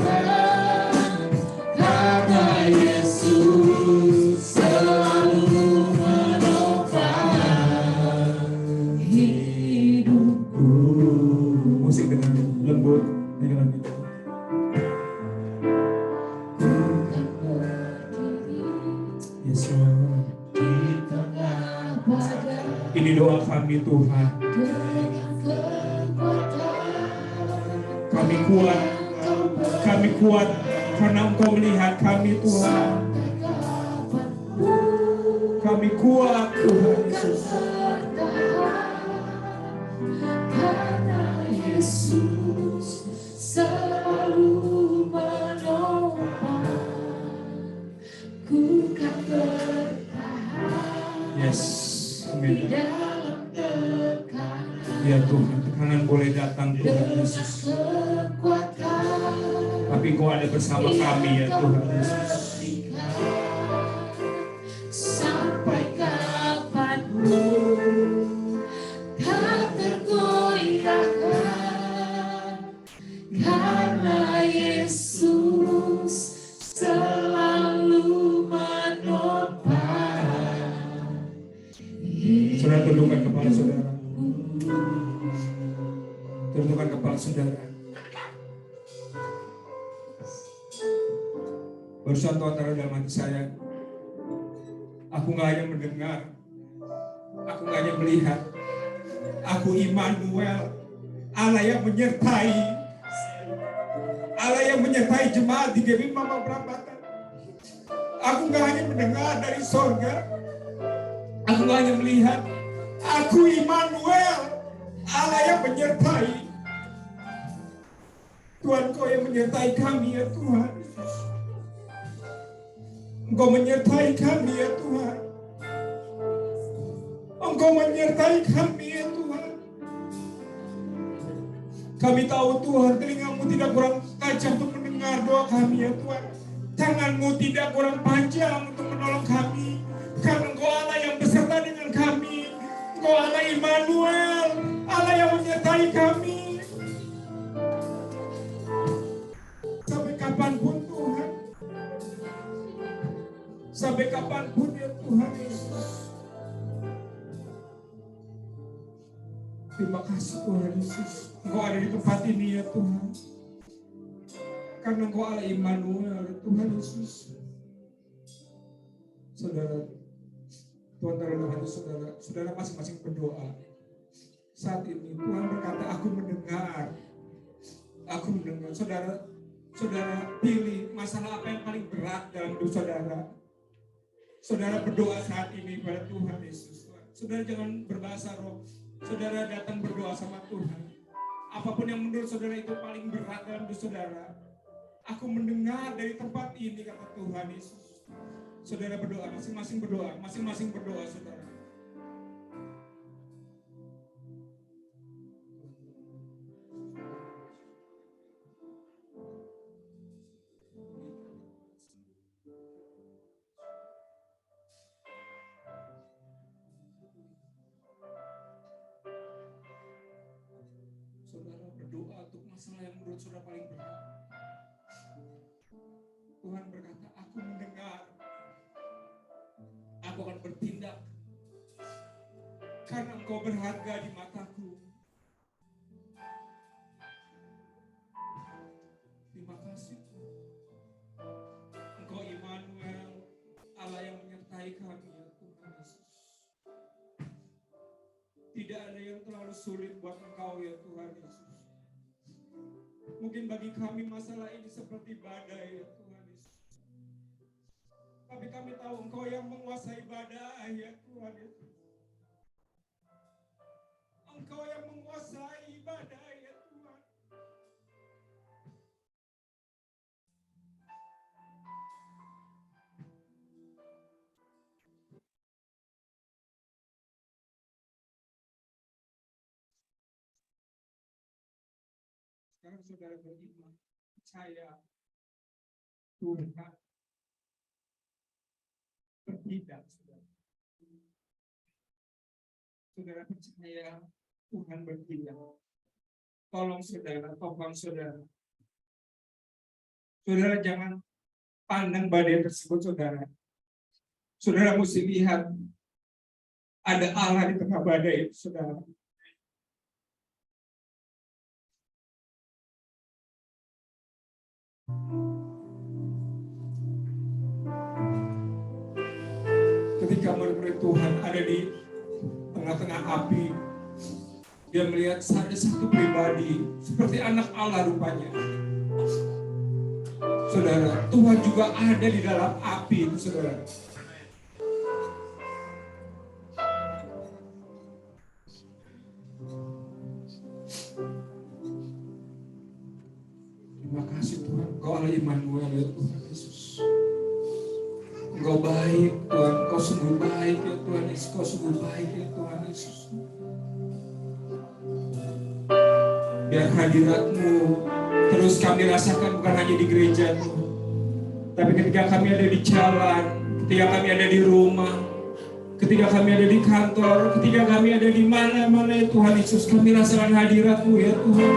karena Yesus selalu menopang hidupku. Musik dengan lembut dengan itu. Yes Lord. Ini doa kami Tuhan. Kami kuat karena Engkau melihat kami Tuhan. Kami kuat Tuhan Yesus. Karena Yesus selalu menopang, ku kan bertahan. Yes, amin. Ya Tuhan, tekanan boleh datang Tuhan Yesus. Tapi Kau ada bersama kami ya Tuhan Yesus. Sampai kapanpun tak tergoyahkan karena kepala saudara. Tundukkan kepala saudara. Barusan Tuhan taruh dalam hati saya. Aku gak hanya mendengar, aku gak hanya melihat. Aku Immanuel, Allah yang menyertai, Allah yang menyertai jemaat di GBI Mama Perapatan. Aku gak hanya mendengar dari sorga, aku gak hanya melihat. Aku Immanuel, Allah yang menyertai. Tuhan, Kau yang menyertai kami ya Tuhan. Engkau menyertai kami ya Tuhan. Engkau menyertai kami ya Tuhan. Kami tahu Tuhan, telingamu tidak kurang tajam untuk mendengar doa kami ya Tuhan. Tanganmu tidak kurang panjang untuk menolong kami. Karena Engkau Allah yang beserta dengan kami. Engkau Allah Immanuel, Allah yang menyertai kami. Sampai kapanpun Tuhan. Sampai kapanpun ya Tuhan Yesus. Terima kasih Tuhan Yesus. Engkau ada di tempat ini ya Tuhan. Karena Engkau Allah Immanuel ya Tuhan Yesus. Saudara, Tuhan taruh dalam hati saudara. Saudara masing-masing berdoa. Saat ini Tuhan berkata, aku mendengar. Aku mendengar. Saudara pilih masalah apa yang paling berat dalam hidup saudara. Saudara berdoa saat ini pada Tuhan Yesus. Saudara jangan berbahasa roh. Saudara datang berdoa sama Tuhan. Apapun yang menurut saudara itu paling berat dalam hidup saudara. Aku mendengar dari tempat ini kata Tuhan Yesus. Saudara berdoa, masing-masing berdoa saudara. Saudara berdoa untuk masalah yang menurut saudara paling berat. Tuhan berkata, aku mendengar. Aku akan bertindak. Karena Engkau berharga di mataku. Terima kasih. Engkau Immanuel, Allah yang menyertai kami ya Tuhan Yesus. Tidak ada yang terlalu sulit buat Engkau ya Tuhan Yesus. Mungkin bagi kami masalah ini seperti badai ya Tuhan Yesus. Tapi kami tahu Engkau yang menguasai badai ya Tuhan Yesus. Engkau yang menguasai badai ya Tuhan. Sekarang saudara beriman, percaya Tuhan bertindak, saudara. Saudara percaya Tuhan bertindak. Tolong saudara, topang saudara. Saudara jangan pandang badai tersebut saudara. Saudara mesti lihat ada Allah di tengah badai itu saudara. Ketika murid-murid Tuhan ada di tengah-tengah api, dia melihat ada satu pribadi seperti anak Allah rupanya. Saudara, Tuhan juga ada di dalam api itu saudara. Terima kasih Tuhan, Engkau Allah Immanuel ya Tuhan Yesus. Engkau baik Tuhan, Engkau sungguh baik ya Tuhan Yesus, Engkau sungguh baik ya Tuhan Yesus. Biar hadirat-Mu terus kami rasakan bukan hanya di gereja Tuhan, tapi ketika kami ada di jalan, ketika kami ada di rumah, ketika kami ada di kantor, ketika kami ada di mana-mana ya Tuhan Yesus, kami rasakan hadirat-Mu ya Tuhan.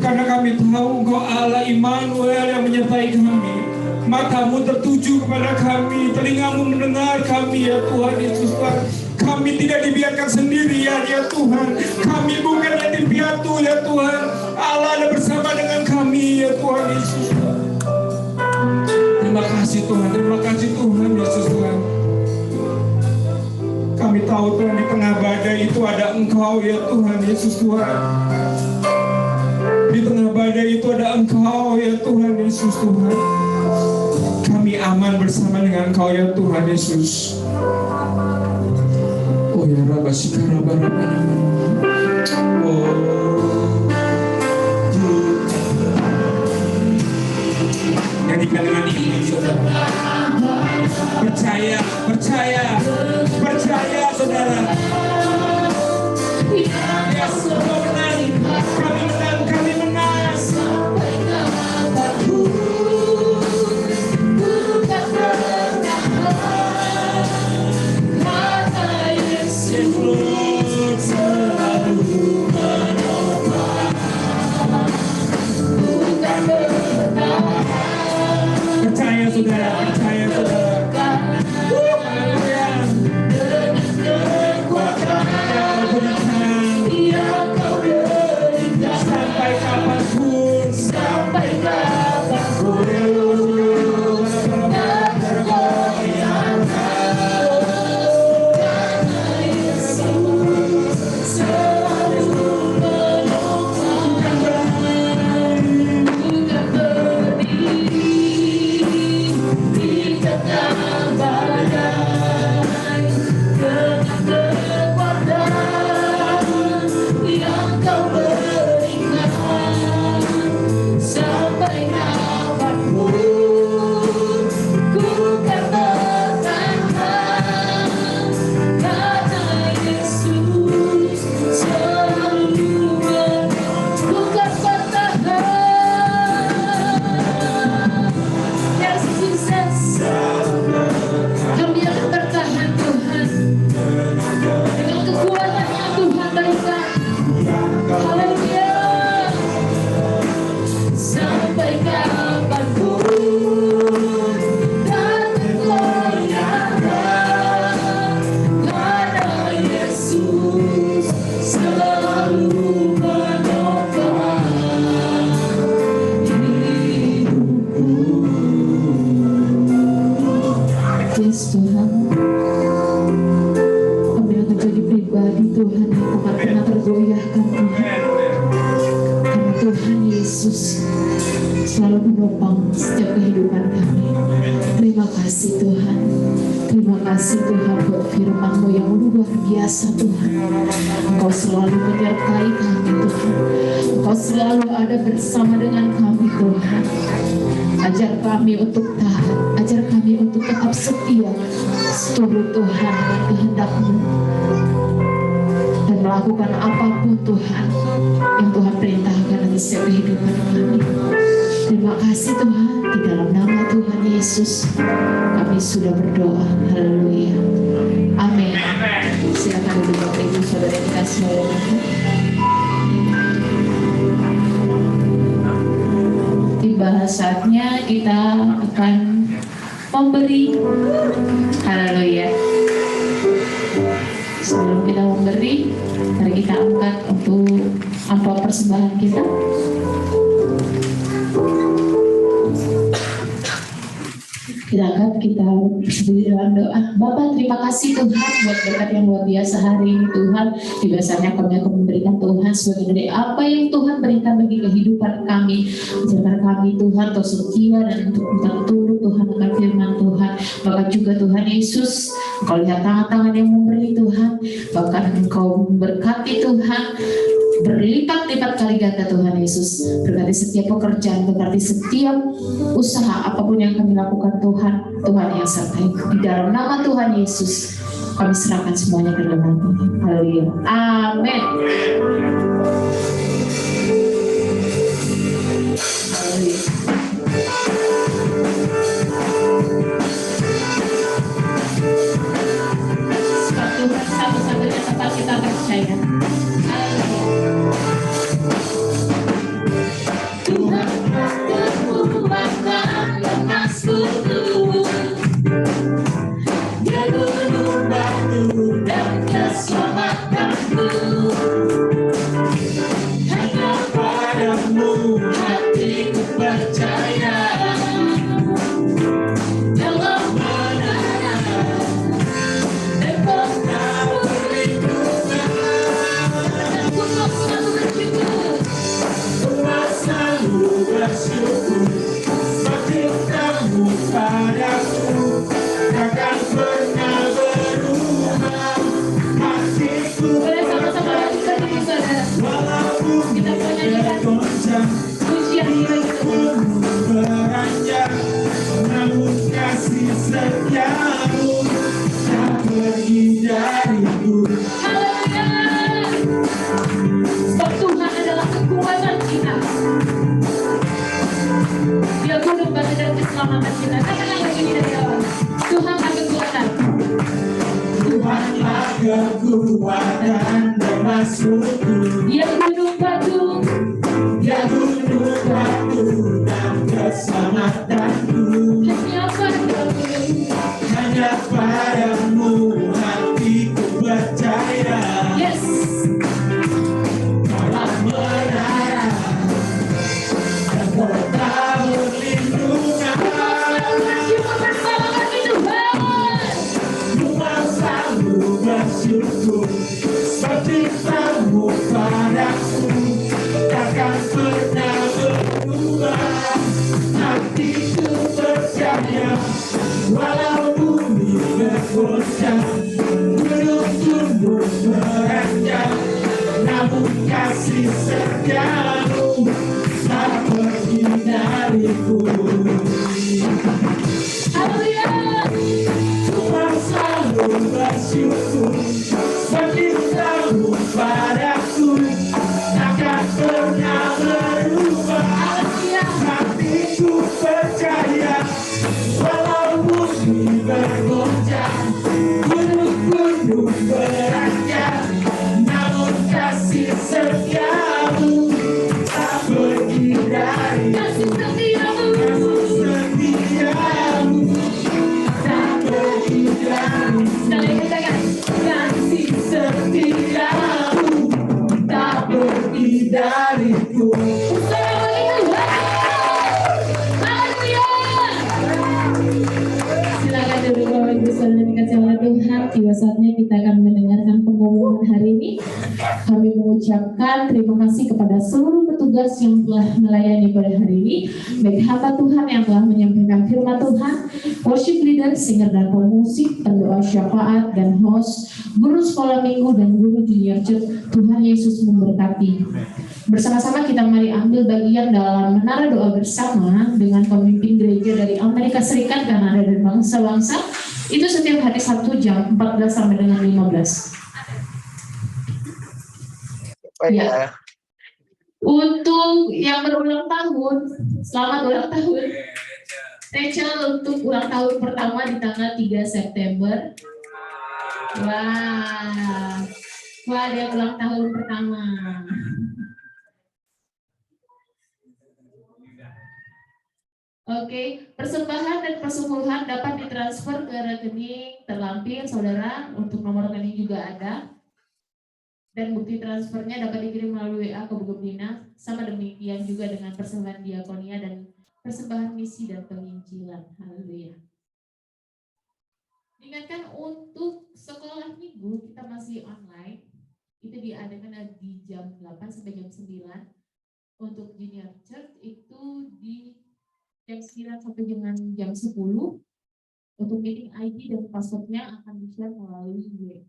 Karena kami tahu Engkau Allah Immanuel yang menyertai kami. Matamu tertuju kepada kami, telingamu mendengar kami ya Tuhan Yesus. Kami tidak dibiarkan sendirian ya Tuhan. Kami bukan yatim piatu ya Tuhan. Allah ada bersama dengan kami ya Tuhan Yesus. Terima kasih Tuhan, terima kasih Tuhan Yesus Tuhan. Kami tahu Tuhan di tengah badai itu ada Engkau ya Tuhan Yesus Tuhan. Di tengah badai itu ada Engkau ya Tuhan Yesus Tuhan. Kami aman bersama dengan Engkau ya Tuhan Yesus. Oh ya Rabba Sikara Barabara. Oh nyanyikan dengan ini saudara. Percaya, percaya, percaya saudara. Yes, kami menang, kami menang, kami menang. Percaya saudara, percaya saudara. Haleluya. Sampai kapanpun, sampai kapanpun. Yes Tuhan, kami akan menjadi pribadi Tuhan yang akan pernah tergoyahkan Tuhan. Karena Tuhan Yesus selalu menopang setiap kehidupan kami. Terima kasih Tuhan. Terima kasih Tuhan buat firman-Mu yang luar biasa Tuhan. Engkau selalu menyertai kami Tuhan. Engkau selalu ada bersama dengan kami Tuhan. Ajar kami untuk taat, ajar kami untuk tetap setia, seturut Tuhan dengan kehendak-Mu, dan melakukan apapun Tuhan yang Tuhan perintahkan atas setiap kehidupan kami. Terima kasih Tuhan, di dalam nama Tuhan Yesus kami sudah berdoa. Haleluya. Amin. Silakan duduk Bapak Ibu Saudara yang dikasihi oleh Tuhan. Tiba saatnya kita akan memberi. Haleluya. Sebelum kita memberi, mari kita angkat untuk amplop persembahan kita. Kita angkat, kita berdiri dalam doa. Bapak, terima kasih Tuhan buat berkat yang luar biasa hari ini Tuhan. Di dasarnya kami akan memberikan Tuhan sebagai dari apa yang Tuhan berikan bagi kehidupan kami. Ajarkan kami Tuhan untuk setia dan untuk turut Tuhan akan firman Tuhan. Bahkan juga Tuhan Yesus, Engkau lihat tangan-tangan yang memberi Tuhan. Bahkan Engkau memberkati Tuhan berlipat-lipat kali ganda Tuhan Yesus. Berkati setiap pekerjaan, berkati setiap usaha apapun yang kami lakukan Tuhan, Tuhan yang sertai. Di dalam nama Tuhan Yesus kami serahkan semuanya ke dalam Tuhan. Haleluya. Amin. Haleluya. Sebab Tuhan satu-satunya tempat kita percaya. Tuhan kekuatan lemasku, dia gunung batu dan kekuatan dan masukku. Dia gunung batu, Dia gunung batu dan keselamatanku. hanya padamu, Hanya padamu hatiku percaya. yes. Malam menara dan kota berlindungan. Bersyukur bersama kami Tuhan. Rumah selalu bersyukur seperti kamu padaku. Takkan pernah berubah. Hatiku percaya walau bumi bergoncang, gunung tumbuh beranjak, namun kasih setiamu tak pergi dariku. Haleluya. Tuhan selalu bersyukur seperti kamu padaku. Takkan pernah berubah. Hatiku percaya walau bumi bergoncang, gunung-gunung beranjak, namun kasih setiamu tak pergi dari Kasih setiamu, setiamu tak pergi dari sekali katakan, kasih setiamu tak pergi dariku. bersama kami Tuhan. Haleluya. Silakan duduk Bapak Ibu Saudara dikasih oleh Tuhan. Tiba saatnya kita akan mendengarkan pengumuman hari ini. Kami mengucapkan terima kasih kepada seluruh petugas yang telah melayani pada hari ini, baik hamba Tuhan yang telah menyampaikan firman Tuhan, worship leader, singer dan pemusik, pendoa syafaat dan host, guru sekolah minggu dan guru junior church. Tuhan Yesus memberkati. Bersama-sama kita mari ambil bagian dalam menara doa bersama dengan pemimpin gereja dari Amerika Serikat, Kanada dan bangsa-bangsa. Itu setiap hari Sabtu jam 14 sampai dengan 15. Ya. Untuk yang berulang tahun, selamat ulang tahun. Rachel untuk ulang tahun pertama di tanggal 3 September. Wah, dia ulang tahun pertama. Oke, persembahan dan persepuluhan dapat ditransfer ke rekening terlampir saudara. Untuk nomor rekening juga ada. Dan bukti transfernya dapat dikirim melalui WA ke Bu Gemdina. Sama demikian juga dengan persembahan diakonia dan persembahan misi dan penginjilan. Haleluya. Diingatkan untuk sekolah minggu kita masih online. Itu diadakan di jam 8 sampai jam 9. Untuk junior church itu di jam 9 sampai dengan jam 10. Untuk meeting ID dan passwordnya akan di-share melalui WA.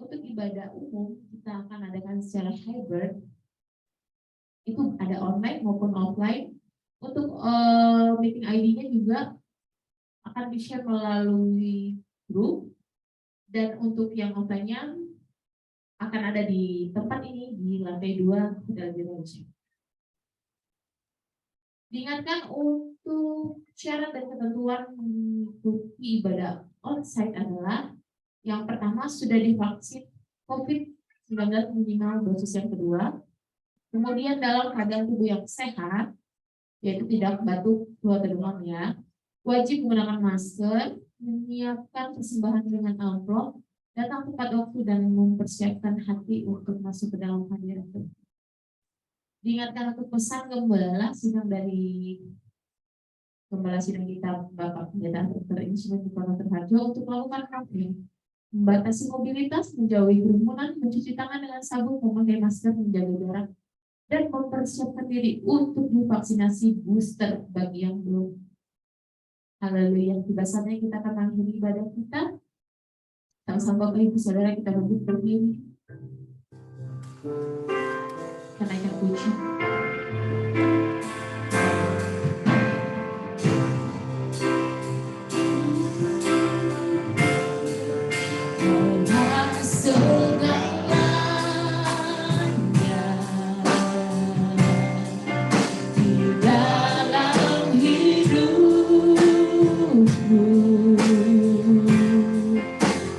Untuk ibadah umum kita akan adakan secara hybrid, itu ada online maupun offline. Untuk meeting ID-nya juga akan di-share melalui grup, dan untuk yang offline-nya akan ada di tempat ini di lantai 2 Hotel Indonesia. Diingatkan untuk syarat dan ketentuan mengikuti ibadah onsite adalah yang pertama sudah divaksin COVID-19 minimal dosis yang kedua, kemudian dalam keadaan tubuh yang sehat, yaitu tidak batuk, flu atau demam ya, wajib menggunakan masker, menyiapkan persembahan dengan amplop, datang tepat waktu dan mempersiapkan hati untuk masuk ke dalam hadirat Tuhan. Diingatkan untuk pesan gembala sidang dari gembala sidang kita Bapak Pendeta Dr. Insinyur Nikola Terharjo untuk melakukan camping, membatasi mobilitas, menjauhi kerumunan, mencuci tangan dengan sabun, memakai masker, menjaga jarak, dan mempersiapkan diri untuk divaksinasi booster bagi yang belum. Haleluya. Tiba saatnya kita akan mengakhiri ibadah kita. Sama-sama Bapak Ibu Saudara kita berdiri. Kenaikan puji.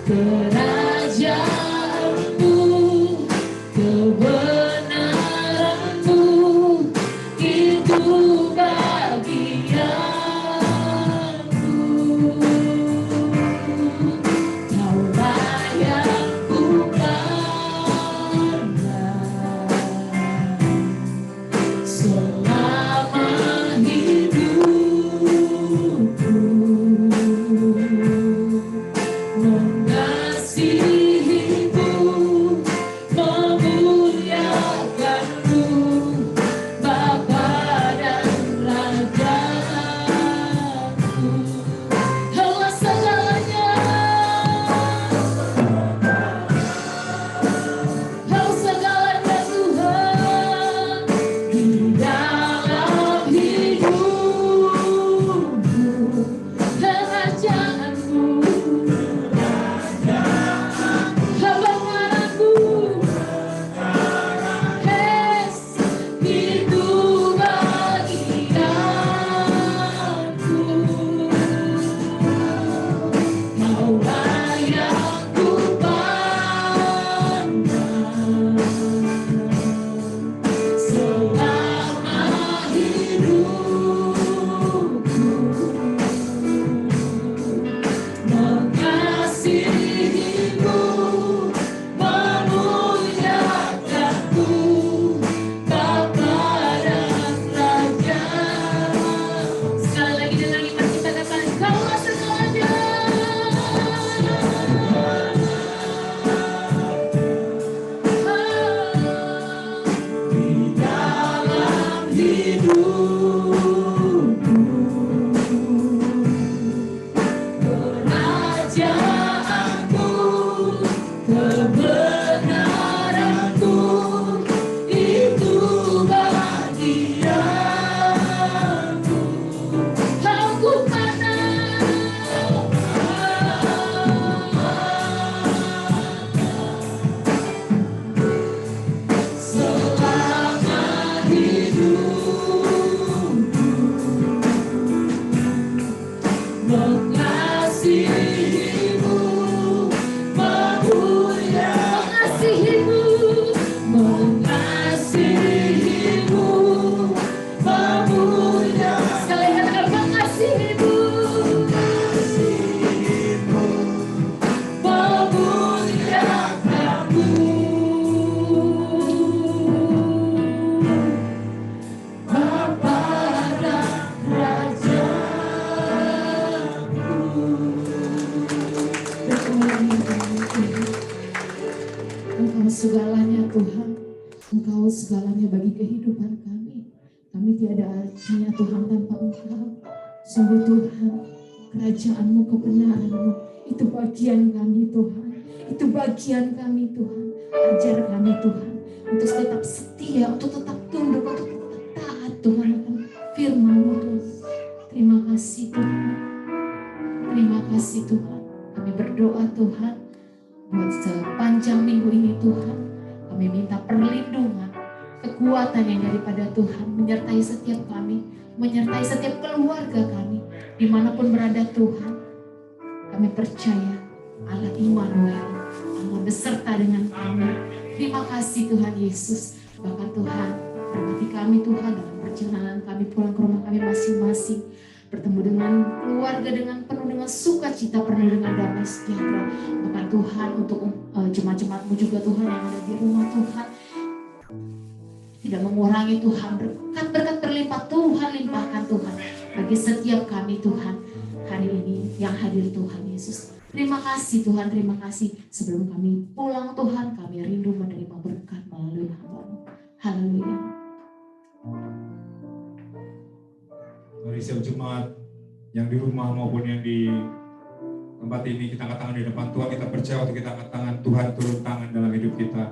But segalanya Tuhan. Engkau segalanya bagi kehidupan kami. Kami tiada artinya Tuhan tanpa Engkau. Sungguh Tuhan, kerajaan-Mu, kebenaran-Mu, itu bagian kami Tuhan. Itu bagian kami Tuhan. Ajar kami Tuhan untuk tetap setia, untuk tetap tunduk, untuk tetap taat Tuhan akan firman-Mu Tuhan. Terima kasih Tuhan. Terima kasih Tuhan. Kami berdoa Tuhan buat sepanjang minggu ini Tuhan. Kami minta perlindungan, kekuatan yang daripada Tuhan menyertai setiap kami, menyertai setiap keluarga kami, dimanapun berada Tuhan. Kami percaya Allah Immanuel, Allah beserta dengan kami. Terima kasih Tuhan Yesus. Bahkan Tuhan, berkati kami Tuhan dalam perjalanan kami pulang ke rumah kami masing-masing. Bertemu dengan keluarga dengan penuh dengan sukacita, penuh dengan damai sejahtera. Bahkan Tuhan untuk jemaat-jemaat-Mu juga Tuhan yang ada di rumah Tuhan. Tidak mengurangi Tuhan, berkat-berkat berlimpah Tuhan limpahkan Tuhan bagi setiap kami Tuhan hari ini yang hadir Tuhan Yesus. Terima kasih Tuhan, terima kasih. Sebelum kami pulang Tuhan, kami rindu menerima berkat melalui hamba-Mu. Haleluya. Mari siap jemaat yang di rumah maupun yang di tempat ini, kita angkat tangan di depan Tuhan. Kita percaya waktu kita angkat tangan, Tuhan turun tangan dalam hidup kita.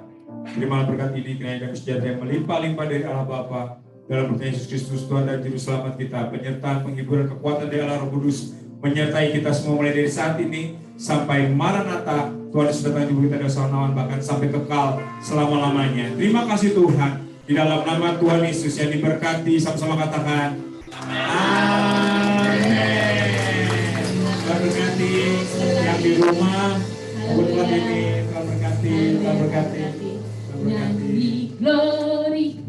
Terimalah berkat ini, kiranya damai sejahtera yang melimpah-limpah dari Allah Bapa dalam berkat Yesus Kristus Tuhan dan Juru Selamat kita. Penyertaan, penghiburan, kekuatan dari Allah Roh Kudus menyertai kita semua mulai dari saat ini sampai Maranatha. Tuhan Yesus datang di kita dasar nawan, bahkan sampai kekal selama-lamanya. Terima kasih Tuhan. Di dalam nama Tuhan Yesus yang diberkati, sama-sama katakan amin. Tuhan berkati yang di rumah maupun tempat ini. Tuhan berkati, Tuhan berkati. Nyanyi glory